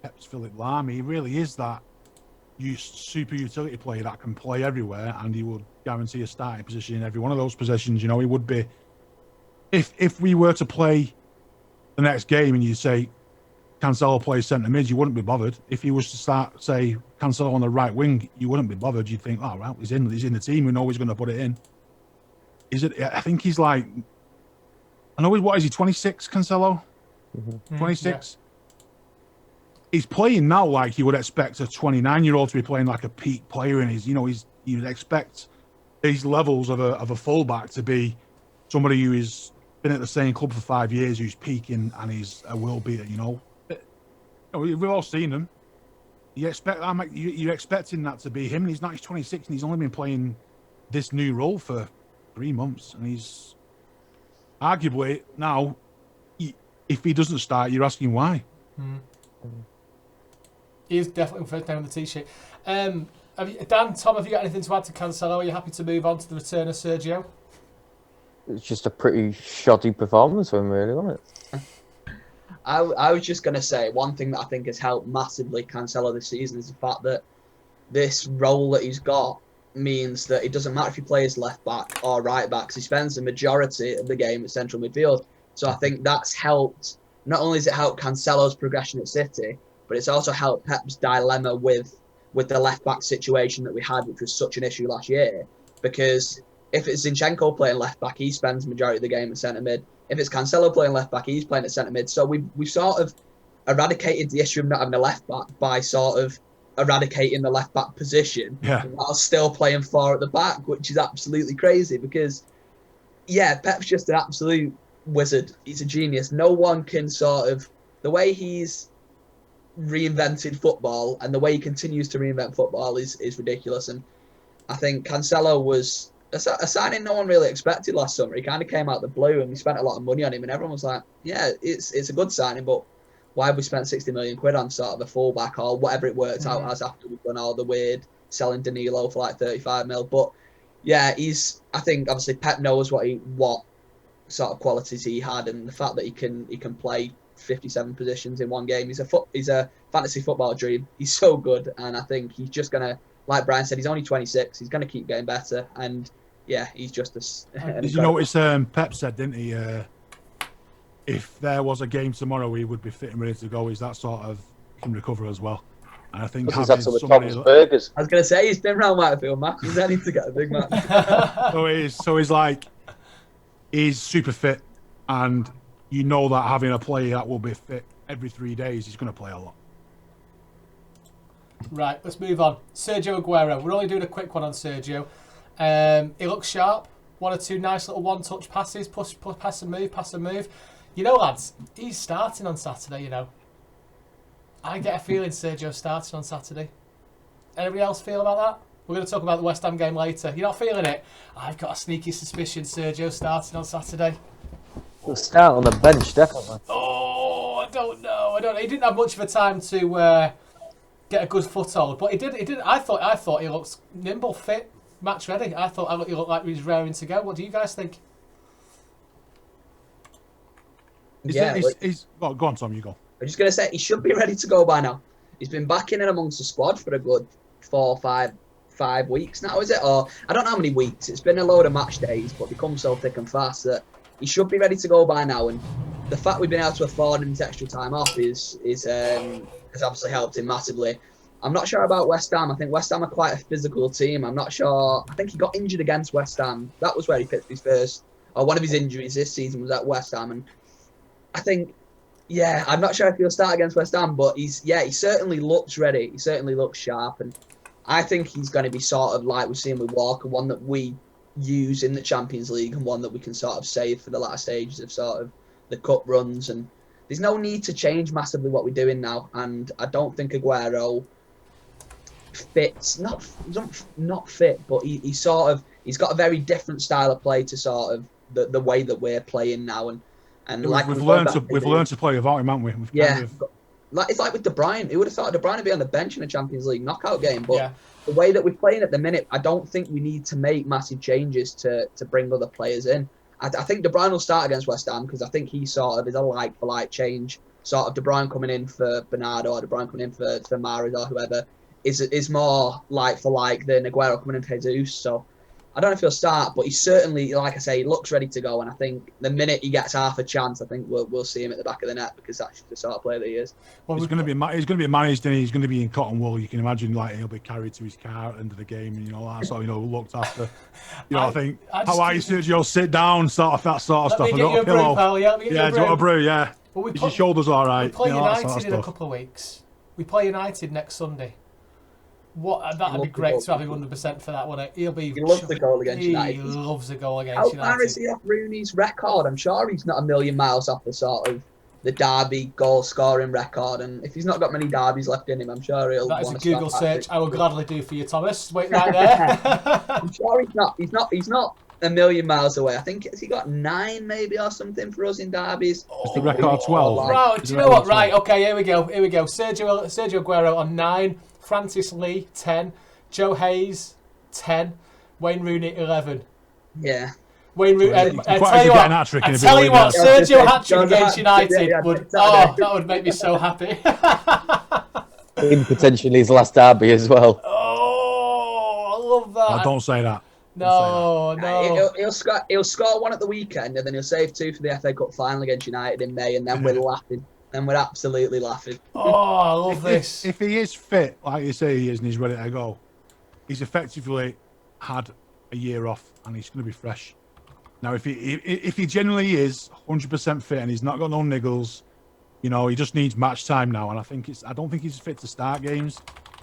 Pep's Philip Lahm. He really is that super utility player that can play everywhere, and he will guarantee a starting position in every one of those positions. You know, he would be. If we were to play the next game and you say Cancelo plays centre mid, you wouldn't be bothered. If he was to start, say, Cancelo on the right wing, you wouldn't be bothered. You'd think, oh, well, he's in the team. We know he's going to put it in. I think he's like, I know, what is he, 26, Cancelo? 26. Yeah. He's playing now like you would expect a 29-year-old to be playing like a peak player, and you'd expect these levels of a fullback to be somebody who has been at the same club for 5 years, who's peaking and he's a will beater. We've all seen him. You're expecting that to be him, and he's 26, and he's only been playing this new role for 3 months, and he's arguably now. If he doesn't start, you're asking why. He is definitely first name on the T-shirt. Dan, Tom, have you got anything to add to Cancelo? Are you happy to move on to the return of Sergio? It's just a pretty shoddy performance from him, really, wasn't it? I was just going to say, one thing that I think has helped massively Cancelo this season is the fact that this role that he's got means that it doesn't matter if he plays left back or right back, because he spends the majority of the game at central midfield. So I think that's helped. Not only has it helped Cancelo's progression at City, but it's also helped Pep's dilemma with the left back situation that we had, which was such an issue last year. Because if it's Zinchenko playing left back, he spends the majority of the game at centre mid. If it's Cancelo playing left back, he's playing at centre mid. So we've sort of eradicated the issue of not having a left back by sort of eradicating the left back position, while still playing 4 at the back, which is absolutely crazy. Because Pep's just an absolute wizard. He's a genius. No one can sort of, the way he's reinvented football and the way he continues to reinvent football is ridiculous. And I think Cancelo was a signing no one really expected last summer. He kind of came out of the blue, and we spent a lot of money on him, and everyone was like, yeah, it's a good signing, but why have we spent 60 million quid on sort of a fullback or whatever it worked out as after we've done all the weird selling Danilo for like 35 mil. But I think obviously Pep knows what sort of qualities he had, and the fact that he can play 57 positions in one game. He's a fantasy football dream. He's so good, and I think he's just gonna, like Brian said, he's only 26. He's gonna keep getting better, and he's just Did you notice Pep said, didn't he? If there was a game tomorrow, he would be fit and ready to go. He's that sort of can recover as well. And I think having somebody burgers. I was gonna say he's been around Whitefield, Matt. He's ready to get a big match. So he's like. He's super fit, and you know that having a player that will be fit every 3 days, he's going to play a lot. Right, let's move on. Sergio Aguero. We're only doing a quick one on Sergio. He looks sharp. 1 or 2 nice little one-touch passes. Push, pass and move. You know, lads, he's starting on Saturday, you know. I get a feeling Sergio's starting on Saturday. Anybody else feel about that? We're going to talk about the West Ham game later. You're not feeling it? I've got a sneaky suspicion Sergio starting on Saturday. He'll start on the bench, definitely. Oh, I don't know. He didn't have much of a time to get a good foothold, but he did. I thought he looked nimble, fit, match ready. I thought he looked like he was raring to go. What do you guys think? Go on, Tom. You go. I'm just going to say he should be ready to go by now. He's been back in and amongst the squad for a good 4 or 5 weeks now, is it? Or I don't know how many weeks. It's been a load of match days, but become so thick and fast that he should be ready to go by now. And the fact we've been able to afford him extra time off has obviously helped him massively. I'm not sure about West Ham. I think West Ham are quite a physical team. I'm not sure. I think he got injured against West Ham. That was where he picked his first, or one of his injuries this season was at West Ham. And I think, yeah, I'm not sure if he'll start against West Ham, but he certainly looks ready. He certainly looks sharp. And I think he's going to be sort of like we're seeing with Walker, one that we use in the Champions League and one that we can sort of save for the latter stages of sort of the cup runs. And there's no need to change massively what we're doing now. And I don't think Aguero fits, not fit, but he's got a very different style of play to sort of the way that we're playing now. And like we've learned to play without him, haven't we? It's like with De Bruyne. Who would have thought De Bruyne would be on the bench in a Champions League knockout game? But the way that we're playing at the minute, I don't think we need to make massive changes to bring other players in. I think De Bruyne will start against West Ham because I think he sort of is a like-for-like change. Sort of De Bruyne coming in for Bernardo or De Bruyne coming in for Mahrez or whoever is more like-for-like than Aguero coming in for Jesus. So I don't know if he'll start, but he's certainly, like I say, he looks ready to go. And I think the minute he gets half a chance, I think we'll see him at the back of the net because that's the sort of player that he is. Well, he's going to be managed and he's going to be in cotton wool. You can imagine, like, he'll be carried to his car at the end of the game and that sort of, looked after. I think, how are you, Sergio? Sit down, sort of that sort of stuff. Let me get you a brew, pal. Yeah, do you want a brew? Yeah. Well, Is your shoulders all right? We play United in a couple of weeks. We play United next Sunday. That'd be great to have him 100% for that, wouldn't it? He loves the goal against United. He loves the goal against United. How far is he off Rooney's record? I'm sure he's not a million miles off the sort of the derby goal scoring record. And if he's not got many derbies left in him, I'm sure he'll. That is a Google search I will gladly do for you, Thomas. Wait right there. I'm sure he's not a million miles away. I think has he got 9 maybe or something for us in derbies? Is the record 12? Right, do you know what? Right, okay, here we go. Sergio Aguero on 9. Francis Lee, 10. Joe Hayes, 10. Wayne Rooney, 11. Yeah. Wayne Rooney. I tell you what, Sergio hat-trick against United that would make me so happy. In potentially his last derby as well. Oh, I love that. Don't say that. No. He'll score one at the weekend and then he'll save 2 for the FA Cup final against United in May, and then we're laughing. And we're absolutely laughing. Oh, I love this. If he is fit, like you say he is, and he's ready to go, he's effectively had a year off and he's going to be fresh. Now, if he genuinely is 100% fit and he's not got no niggles, he just needs match time now. And I don't think he's fit to start games,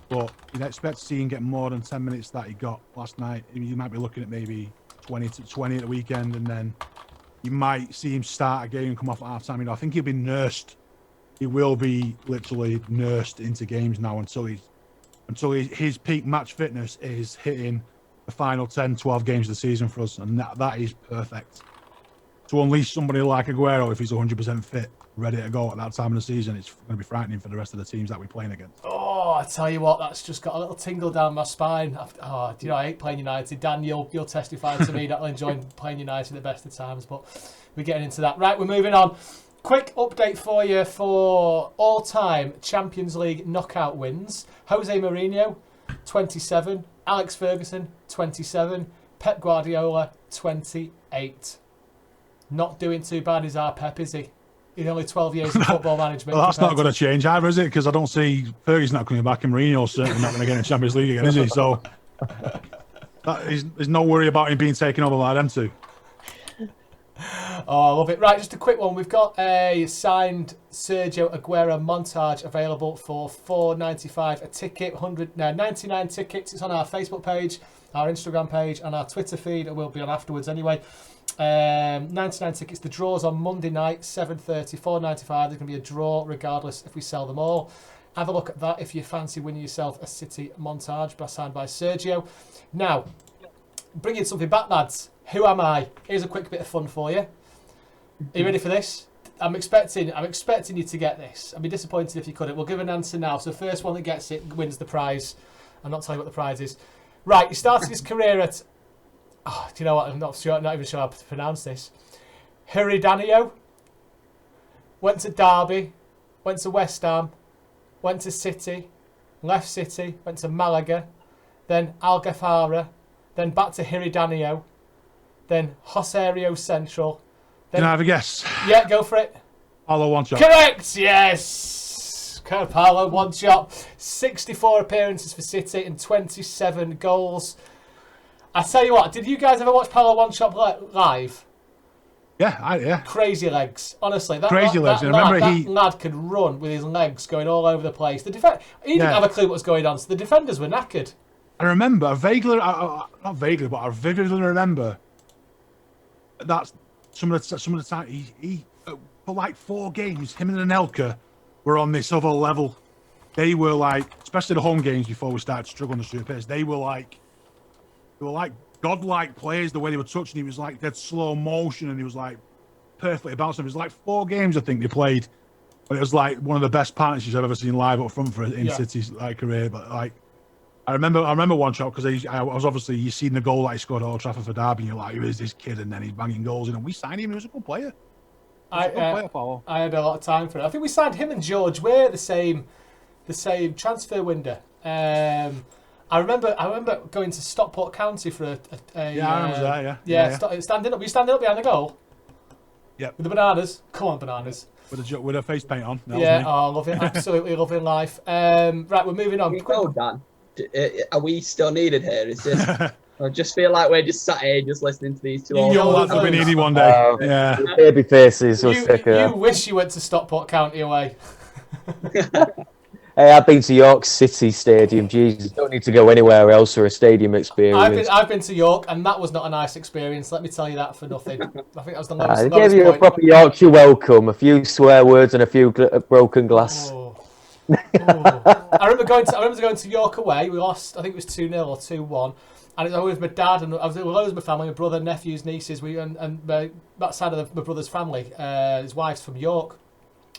but you'd expect to see him get more than 10 minutes that he got last night. You might be looking at maybe 20 at the weekend, and then you might see him start a game and come off at half time. I think he'll be nursed. He will be literally nursed into games now until his peak match fitness is hitting the final 10, 12 games of the season for us, and that is perfect. To unleash somebody like Aguero, if he's 100% fit, ready to go at that time of the season, it's going to be frightening for the rest of the teams that we're playing against. Oh, I tell you what, that's just got a little tingle down my spine. I hate playing United. Dan, you'll testify to me that I enjoy playing United at the best of times, but we're getting into that. Right, we're moving on. Quick update for you for all-time Champions League knockout wins. Jose Mourinho, 27. Alex Ferguson, 27. Pep Guardiola, 28. Not doing too bad is our Pep, is he? He's only 12 years in football management. Well, that's not going to change either, is it? Because I don't see Ferguson's not coming back, and Mourinho's certainly not going to get in the Champions League again, is he? So there's no worry about him being taken over by them two. Oh, I love it. Right, just a quick one. We've got a signed Sergio Aguero montage available for $4.95 a ticket. 99 tickets. It's on our Facebook page, our Instagram page, and our Twitter feed. It will be on afterwards anyway. 99 tickets. The draw's on Monday night, 7:30. $4.95. There's going to be a draw regardless if we sell them all. Have a look at that if you fancy winning yourself a City montage signed by Sergio. Now, bringing something back, lads. Who am I? Here's a quick bit of fun for you. Are you ready for this? I'm expecting you to get this. I'd be disappointed if you couldn't. We'll give an answer now. So first one that gets it wins the prize. I'm not telling you what the prize is. Right, he started his career at... Oh, do you know what? I'm not even sure how to pronounce this. Heridanio. Went to Derby. Went to West Ham. Went to City. Left City. Went to Malaga. Then Algafara. Then back to Heridanio. Then Rosario Central. Then, can I have a guess? Yeah, go for it. Paulo one shot. Correct, yes. Paulo one shot. 64 appearances for City and 27 goals. I tell you what, did you guys ever watch Paulo one shot live? Yeah. Crazy legs, honestly. Crazy legs. That I remember that lad could run with his legs going all over the place. He didn't have a clue what was going on, so the defenders were knackered. I remember vaguely, not vaguely, but I vividly remember that some of the time he for like 4 games, him and Anelka were on this other level. They were like, especially the home games before we started struggling to shoot pace. They were like godlike players. The way they were touching, he was like that slow motion, and he was like perfectly bouncing. It was like 4 games I think they played, but it was like one of the best partnerships I've ever seen live up front in City's career. But like, I remember one shot because I was obviously, you seen the goal that he scored at Old Trafford for Derby, and you're like, who is this kid? And then he's banging goals in, and we signed him. He was a good player. I had a lot of time for it. I think we signed him and George Weah the same transfer window. I remember going to Stockport County for a I was there. Standing up. Were you standing up behind the goal? Yeah. With the bananas. Come on, bananas. With a face paint on. Yeah. Oh, love it. Absolutely loving life. Right, we're moving on. Dan. Are we still needed here? Is this? I just feel like we're just sat here just listening to these two. Young lads will be needed one day. Yeah. Baby faces. You wish you went to Stockport County away. Hey, I've been to York City Stadium. Jesus, don't need to go anywhere else for a stadium experience. I've been to York, and that was not a nice experience. Let me tell you that for nothing. I think that was the lowest. They gave you a proper Yorkshire welcome, a few swear words, and a few broken glass. Oh. I remember going to York away. We lost. I think it was 2-0 or 2-1. And I was with my dad, and I was with loads of my family, my brother, nephews, nieces. And that side of my brother's family, his wife's from York.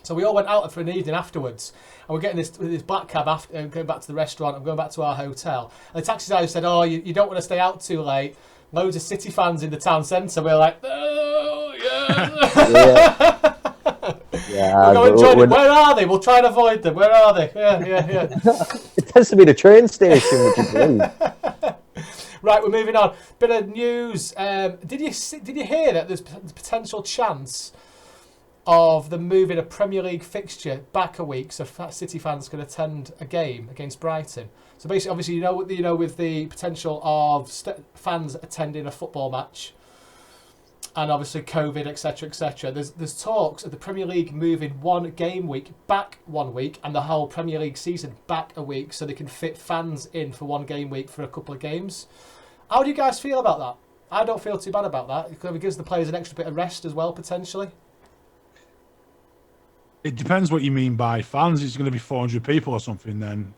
So we all went out for an evening afterwards, and we're getting this black cab after going back to the restaurant and going back to our hotel. And the taxi driver said, "Oh, you don't want to stay out too late. Loads of City fans in the town centre." We're like, "Oh yeah." Yeah. Where are they? We'll try and avoid them. Where are they? Yeah. It tends to be the train station, would you believe? Right, we're moving on. Bit of news. Did you hear that there's potential chance of them moving a Premier League fixture back a week so City fans can attend a game against Brighton? So basically, obviously, with the potential of fans attending a football match, and obviously COVID, etc. There's talks of the Premier League moving one game week back 1 week, and the whole Premier League season back a week, so they can fit fans in for one game week for a couple of games. How do you guys feel about that? I don't feel too bad about that. It gives the players an extra bit of rest as well, potentially. It depends what you mean by fans. It's going to be 400 people or something, then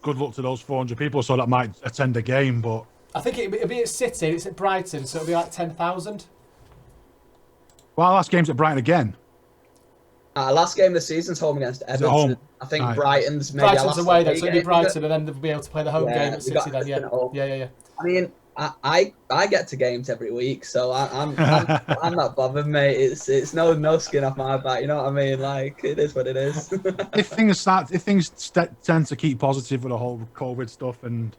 good luck to those 400 people, so that might attend a game. But I think it'll be at City, it's at Brighton, so it'll be like 10,000. Well, last game's at Brighton again. Last game of the season's home against Everton. Home? I think Right. Brighton's maybe Brighton's away, though, away so it'll be Brighton, and then they'll be able to play the home game at we got City then, Everton at home. Yeah. I mean, I get to games every week, so I'm not bothered, mate. It's no skin off my back. You know what I mean? Like, it is what it is. If things tend to keep positive with the whole COVID stuff, and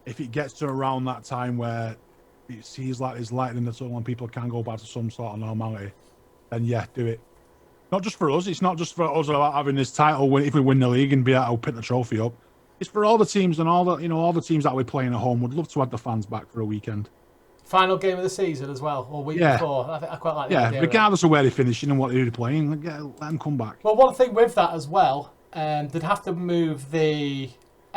if it gets to around that time where it seems like there's light in the tunnel and people can go back to some sort of normality, then yeah, do it. Not just for us. It's not just for us about having this title if we win the league and be able to pick the trophy up. It's for all the teams and all the teams that we're playing at home. Would love to have the fans back for a weekend. Final game of the season as well, or week before. I quite like that. Yeah, regardless of where they're finishing and what they're playing, let them come back. Well, one thing with that as well, they'd have to move the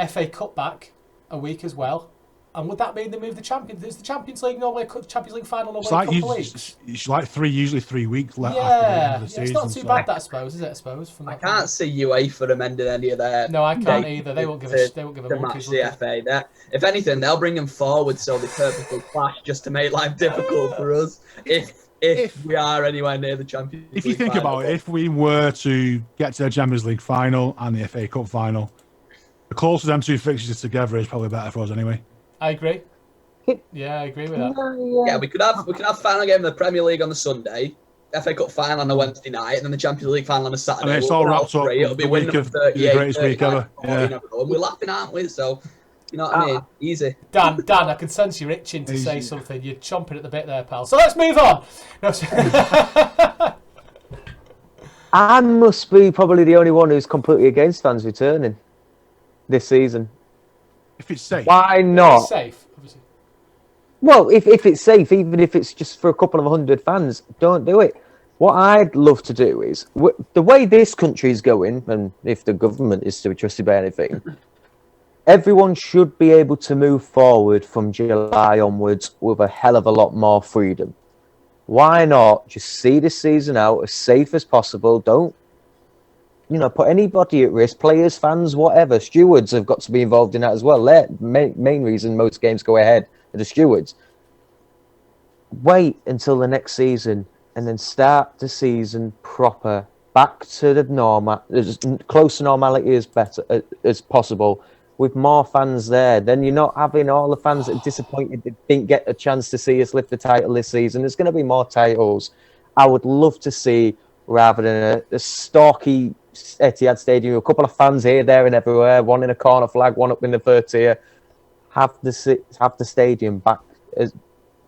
FA Cup back a week as well. And would that mean they move the Champions? Is the Champions League normally a Champions League final normally a couple of weeks? It's like usually 3 weeks left. Yeah, after the end of the season, it's not too bad, that, I suppose, is it? I can't see UEFA amending any of their. No, I can't either. They won't give a match the FA. If anything, they'll bring them forward so they perfectly clash just to make life difficult for us. If we are anywhere near the Champions League. If you think about it, if we were to get to the Champions League final and the FA Cup final, the closer them two fixtures together is probably better for us anyway. I agree. Yeah, I agree with that. Yeah, we could have final game of the Premier League on the Sunday, FA Cup final on the Wednesday night, and then the Champions League final on a Saturday. And it's all wrapped up. It'll be the greatest week ever. Yeah. We're laughing, aren't we? So, you know what I mean? Easy. Dan, I can sense you're itching to say something. You're chomping at the bit there, pal. So let's move on. No, I must be probably the only one who's completely against fans returning this season. If it's safe. Why If not? it's safe, obviously. Well, if it's safe, even if it's just for a couple of 100 fans, don't do it. What I'd love to do is, the way this country is going, and if the government is to be trusted by anything, everyone should be able to move forward from July onwards with a hell of a lot more freedom. Why not just see this season out as safe as possible? Don't, put anybody at risk. Players, fans, whatever. Stewards have got to be involved in that as well. Their main reason most games go ahead are the stewards. Wait until the next season and then start the season proper, back to the normal, as close to normality as possible, with more fans there. Then you're not having all the fans that are disappointed that didn't get a chance to see us lift the title this season. There's going to be more titles. I would love to see, rather than a stalky Etihad Stadium, a couple of fans here, there, and everywhere, one in a corner flag, one up in the third tier, have the stadium back as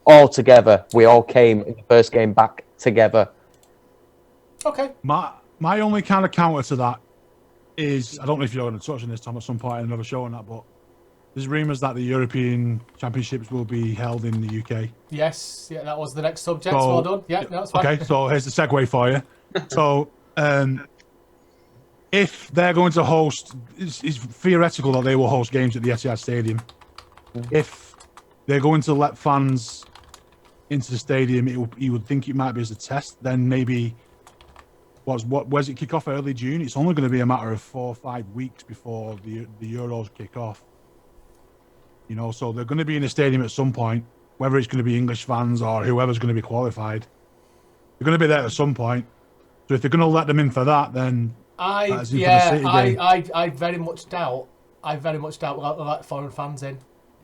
all together. We all came in the first game back together. Okay. My only kind of counter to that is, I don't know if you're going to touch on this, Tom, at some point in another show on that, but there's rumours that the European Championships will be held in the UK. Yes, yeah, that was the next subject. So, well done. Yeah, no, it's fine. Okay, so here's the segue for you. So, if they're going to host, it's theoretical that they will host games at the Etihad Stadium. If they're going to let fans into the stadium, you would think it might be as a test. Then maybe, where's it kick off? Early June. It's only going to be a matter of 4 or 5 weeks before the Euros kick off. So they're going to be in the stadium at some point, whether it's going to be English fans or whoever's going to be qualified. They're going to be there at some point. So if they're going to let them in for that, then I very much doubt. We'll let foreign fans in,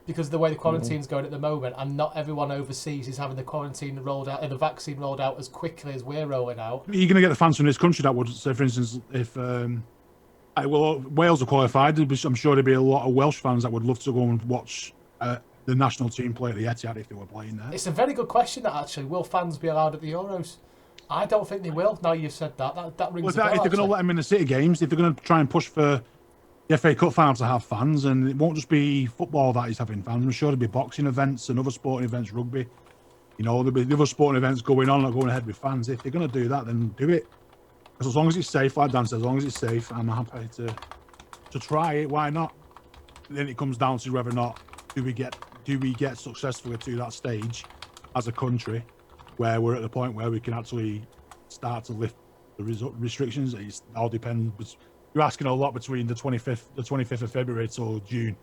because the way the quarantine's going at the moment, and not everyone overseas is having the quarantine rolled out and the vaccine rolled out as quickly as we're rolling out. You're going to get the fans from this country that would say, for instance, if Wales are qualified, I'm sure there'd be a lot of Welsh fans that would love to go and watch the national team play at the Etihad if they were playing there. It's a very good question, that, actually. Will fans be allowed at the Euros? I don't think they will. Now you've said that rings a bell. If they're going to let them in the City games, if they're going to try and push for the FA Cup final to have fans, and it won't just be football that is having fans. I'm sure there'll be boxing events and other sporting events, rugby. There'll be the other sporting events going on, not going ahead with fans. If they're going to do that, then do it. Because as long as it's safe, like Dan says, as long as it's safe, I'm happy to try it. Why not? Then it comes down to whether or not do we get successfully to that stage as a country, where we're at the point where we can actually start to lift the restrictions. It all depends. You're asking a lot between the 25th of February till June.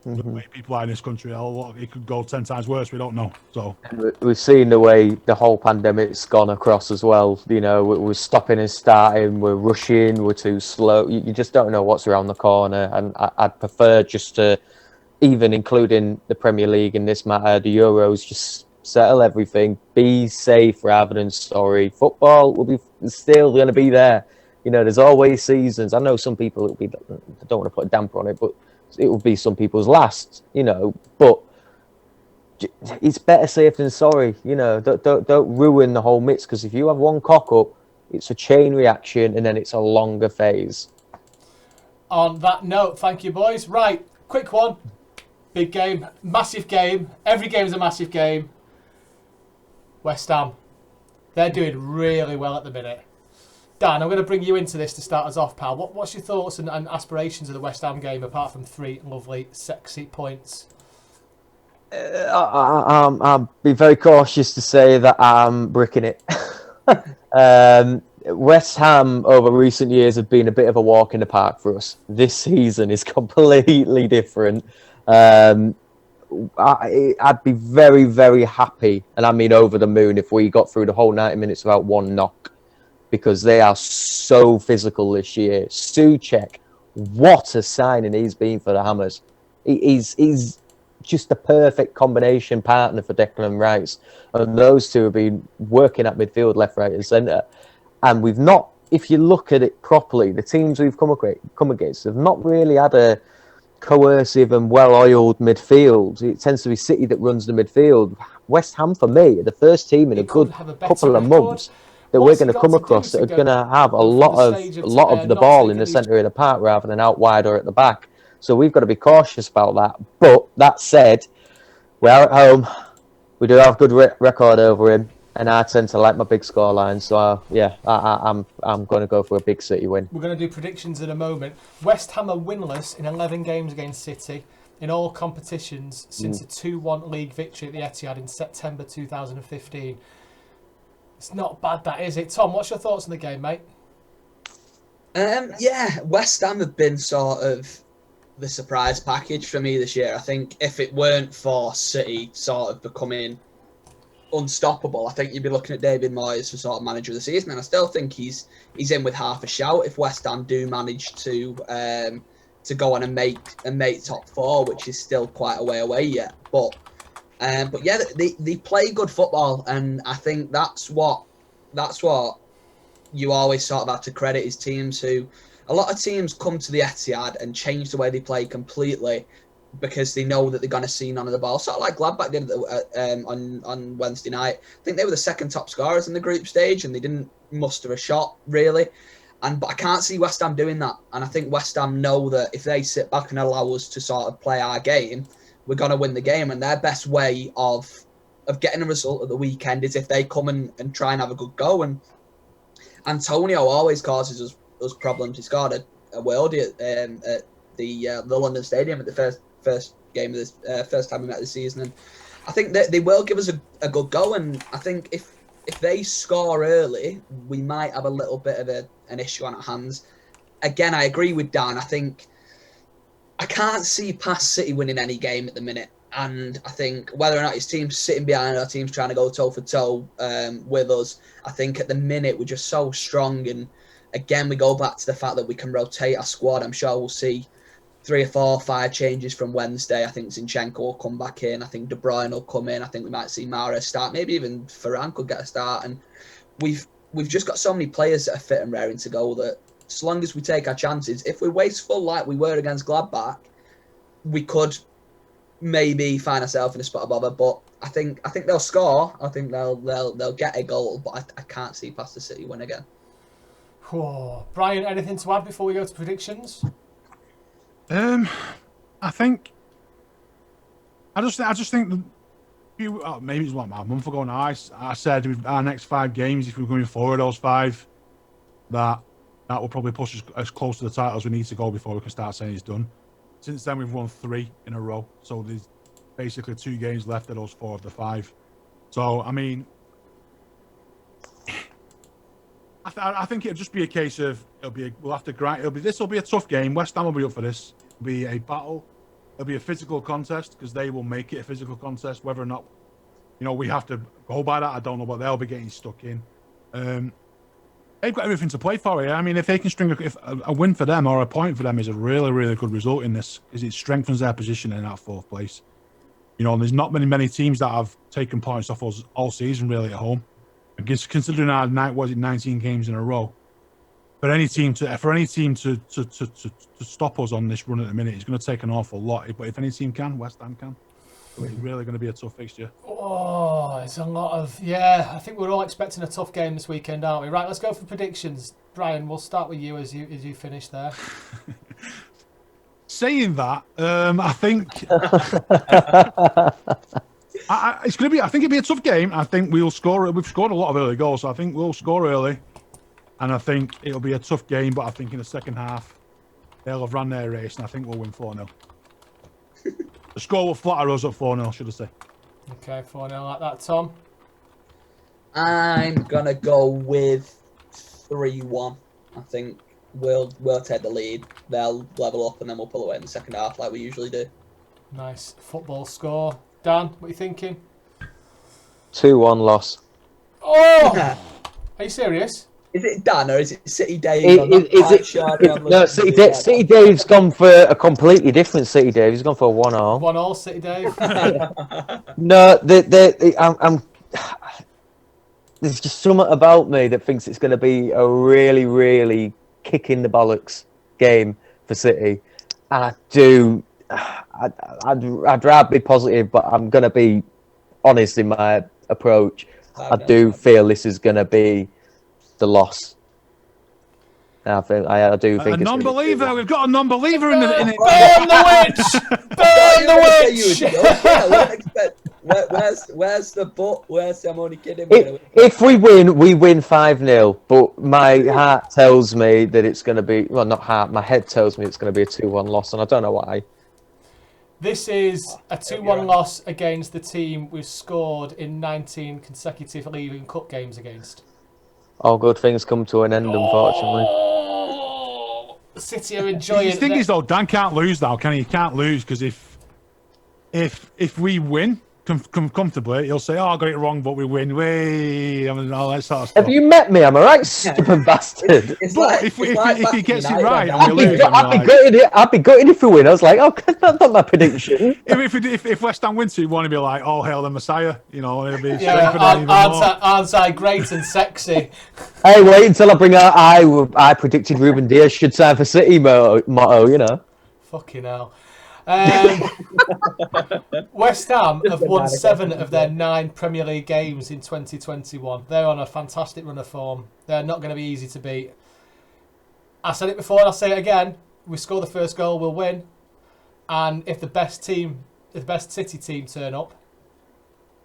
The way people are in this country, it could go 10 times worse. We don't know. So we've seen the way the whole pandemic's gone across as well. We're stopping and starting, we're rushing, we're too slow. You just don't know what's around the corner. And I'd prefer just to, even including the Premier League in this matter, the Euros, just settle everything, be safe rather than sorry. Football will be still going to be there. There's always seasons. I know some people, I don't want to put a damper on it, but it will be some people's last, but it's better safe than sorry. Don't ruin the whole mix, because if you have one cock up, it's a chain reaction and then it's a longer phase. On that note, thank you, boys. Right, quick one. Big game, massive game. Every game is a massive game. West Ham. They're doing really well at the minute. Dan, I'm going to bring you into this to start us off, pal. What's your thoughts and aspirations of the West Ham game, apart from 3 lovely, sexy points? I'll be very cautious to say that I'm bricking it. West Ham over recent years have been a bit of a walk in the park for us. This season is completely different. I'd be very, very happy, and I mean over the moon, if we got through the whole 90 minutes without one knock, because they are so physical this year. Souček, what a signing he's been for the Hammers. He's just the perfect combination partner for Declan Rice. And those two have been working at midfield, left, right and centre. And we've not, if you look at it properly, the teams we've come against have not really had a coercive and well-oiled midfield. It tends to be City that runs the midfield. West Ham, for me, are the first team in a good couple of months that we're What's going he to got come to across do that to are going to have a go through lot the of stage a lot of the not ball taking in the these- centre of the park rather than out wide or at the back. So we've got to be cautious about that. But that said, we are at home. We do have a good record over him, and I tend to like my big scoreline. So I'm going to go for a big City win. We're going to do predictions in a moment. West Ham are winless in 11 games against City in all competitions since a 2-1 league victory at the Etihad in September 2015. It's not bad, that is it? Tom, what's your thoughts on the game, mate? Yeah, West Ham have been sort of the surprise package for me this year. I think if it weren't for City sort of becoming unstoppable, I think you'd be looking at David Moyes for sort of manager of the season, and I still think he's in with half a shout if West Ham do manage to go on and make top four, which is still quite a way away yet. But yeah, they play good football, and I think that's what you always sort of have to credit is teams who, a lot of teams come to the Etihad and change the way they play completely because they know that they're going to see none of the ball. Sort of like Gladbach did on Wednesday night. I think they were the second top scorers in the group stage and they didn't muster a shot really. But I can't see West Ham doing that. And I think West Ham know that if they sit back and allow us to sort of play our game, we're going to win the game. And their best way of getting a result at the weekend is if they come and try and have a good go. And Antonio always causes us problems. He scored a worldie at the London Stadium at the first game of this first time we met this season, and I think that they will give us a good go. And I think if they score early, we might have a little bit of an issue on our hands. Again, I agree with Dan. I think I can't see past City winning any game at the minute. And I think whether or not his team's sitting behind our team's trying to go toe for toe with us, I think at the minute we're just so strong. And again, we go back to the fact that we can rotate our squad. I'm sure we'll see 3 or 4 or 5 changes from Wednesday. I think Zinchenko will come back in. I think De Bruyne will come in. I think we might see Mahrez start. Maybe even Varane could get a start. And we've just got so many players that are fit and raring to go that as long as we take our chances, if we're wasteful like we were against Gladbach, we could maybe find ourselves in a spot of bother. But I think they'll score. I think they'll get a goal. But I can't see past the City win again. Brian, anything to add before we go to predictions? I think I just think maybe it's what, a month ago now. I said with our next 5 games, if we're going forward those 5, that will probably push us as close to the title as we need to go before we can start saying it's done. Since then, we've won 3 in a row, so there's basically 2 games left of those 4 of the 5. So I mean, I think it'll just be a case of we'll have to grind. This will be a tough game. West Ham will be up for this. It'll be a battle. It'll be a physical contest because they will make it a physical contest. Whether or not, we have to go by that, I don't know, but they'll be getting stuck in. They've got everything to play for. I mean, if they can string a win for them or a point for them is a really, really good result in this because it strengthens their position in that 4th place. There's not many teams that have taken points off us all season really at home. Considering our 19 games in a row, for any team to stop us on this run at the minute, it's going to take an awful lot. But if any team can, West Ham can. So it's really going to be a tough fixture. Oh, it's a lot of I think we're all expecting a tough game this weekend, aren't we? Right, let's go for predictions. Brian, we'll start with you as you finish there. Saying that, I think. It's going to be. I think it'll be a tough game. I think we'll score. We've scored a lot of early goals, so I think we'll score early, and I think it'll be a tough game. But I think in the second half, they'll have run their race, and I think we'll win 4-0. The score will flatter us at 4-0, should I say? Okay, 4-0 like that, Tom. I'm gonna go with 3-1. I think we'll take the lead. They'll level up, and then we'll pull away in the second half like we usually do. Nice football score. Dan, what are you thinking? 2-1 loss. Oh! Are you serious? Is it Dan or is it City Dave? No, City Dave's gone for a completely different City Dave. He's gone for a 1-0. 1-1 City Dave. No, I'm. There's just something about me that thinks it's going to be a really, really kick in the bollocks game for City, and I do. I'd rather be positive, but I'm going to be honest in my approach. I do feel this is going to be a loss. I do think a non-believer. We've got a non-believer in it. Burn the witch! Burn the witch! Where's the but? I'm only kidding. If we win 5-0. But my heart tells me that it's going to be, well, not heart, my head tells me it's going to be a 2-1 loss, and I don't know why. This is a 2-1 loss against the team we've scored in 19 consecutive League and Cup games against. All good things come to an end, unfortunately. City are enjoying. The thing is, though, Dan can't lose now, can he? He can't lose because if we win comfortably, he'll say, "Oh, I got it wrong, but we win." Way, all that sort of stuff. Have you met me? Am I right, stupid bastard? But if he gets it right and we lose, I'd be gutted if we win. I was like, "Oh, that's not my prediction." if West Ham win 2-1, he'd be like, "Oh, hail the Messiah," you know, and it'll be aren't I great and sexy? Hey, wait until I bring out. I predicted Ruben Diaz should sign for City motto, you know. Fucking hell. West Ham have won 7 of their 9 Premier League games in 2021. They're on a fantastic run of form. They're not going to be easy to beat. I said it before and I'll say it again. We score the first goal, we'll win. And if the best City team turn up,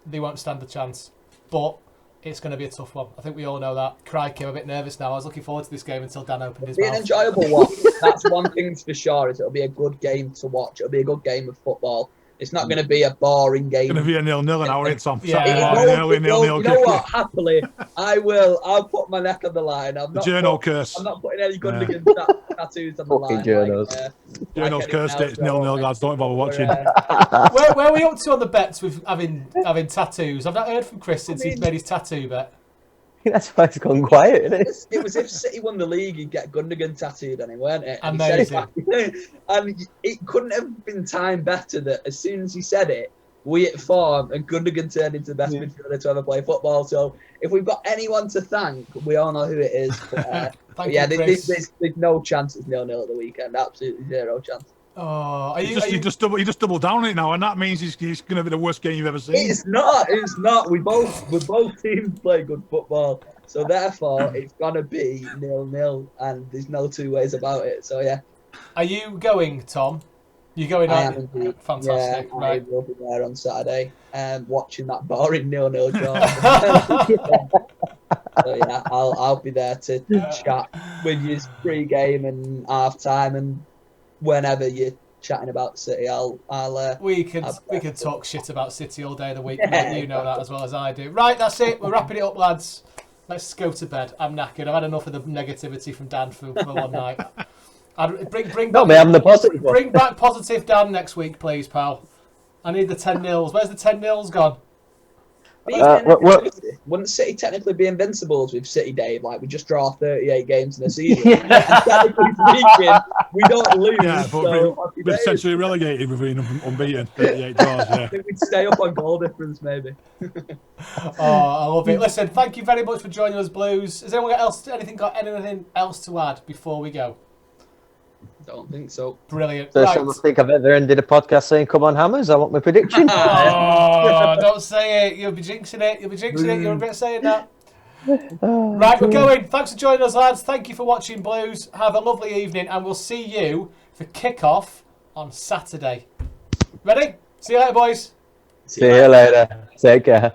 they won't stand a chance. But it's going to be a tough one. I think we all know that. Crikey, I'm a bit nervous now. I was looking forward to this game until Dan opened his mouth. It'll be an enjoyable one. That's one thing for sure. It'll be a good game to watch. It'll be a good game of football. It's not going to be a boring game. It's going to be a 0-0 now, isn't it, Tom? Yeah. Saturday morning, 0-0. You know what? Happily, I'll put my neck on the line. I'm not curse. I'm not putting any Gundogan tattoos on the line. Journo's cursed it. It's 0-0, lads. Don't bother watching. Where are we up to on the bets with having tattoos? I've not heard from Chris since he's made his tattoo bet. That's why it's gone quiet, isn't it? It was if City won the league, he'd get Gundogan tattooed on him, weren't it? And amazing. And it couldn't have been timed better that as soon as he said it, we hit form and Gundogan turned into the best midfielder to ever play football. So if we've got anyone to thank, we all know who it is. But, yeah, there's no chance it's 0-0 at the weekend. Absolutely zero chance. Oh, you just double down on it now, and that means he's going to be the worst game you've ever seen. It's not. We both teams play good football, so therefore it's gonna be 0-0, and there's no two ways about it. So yeah. Are you going, Tom? You going? I am indeed. Fantastic. Yeah, right. I will be there on Saturday, watching that boring 0-0 draw. So yeah, I'll be there to chat with you pre-game and half-time and. Whenever you're chatting about City, we can talk shit about City all day of the week. Mate. You know that as well as I do. Right, that's it. We're wrapping it up, lads. Let's go to bed. I'm knackered. I've had enough of the negativity from Dan for one night. Bring back positive Dan next week, please, pal. I need the 10-0s. Where's the 10-0s gone? Wouldn't City technically be invincibles with City, Dave? Like, we just draw 38 games in a season. And technically speaking, we don't lose. Yeah, but we're essentially relegated with being unbeaten. 38 draws, yeah. I think we'd stay up on goal difference, maybe. Oh, I love it. Listen, thank you very much for joining us, Blues. Has anyone got anything else to add before we go? Don't think so. Brilliant. First time I think I've ever ended a podcast saying, "Come on, Hammers, I want my prediction." Oh, don't say it. You'll be jinxing it. You're a bit saying that. Right, we're going. Thanks for joining us, lads. Thank you for watching Blues. Have a lovely evening, and we'll see you for kick-off on Saturday. Ready? See you later, boys. See you later. Take care.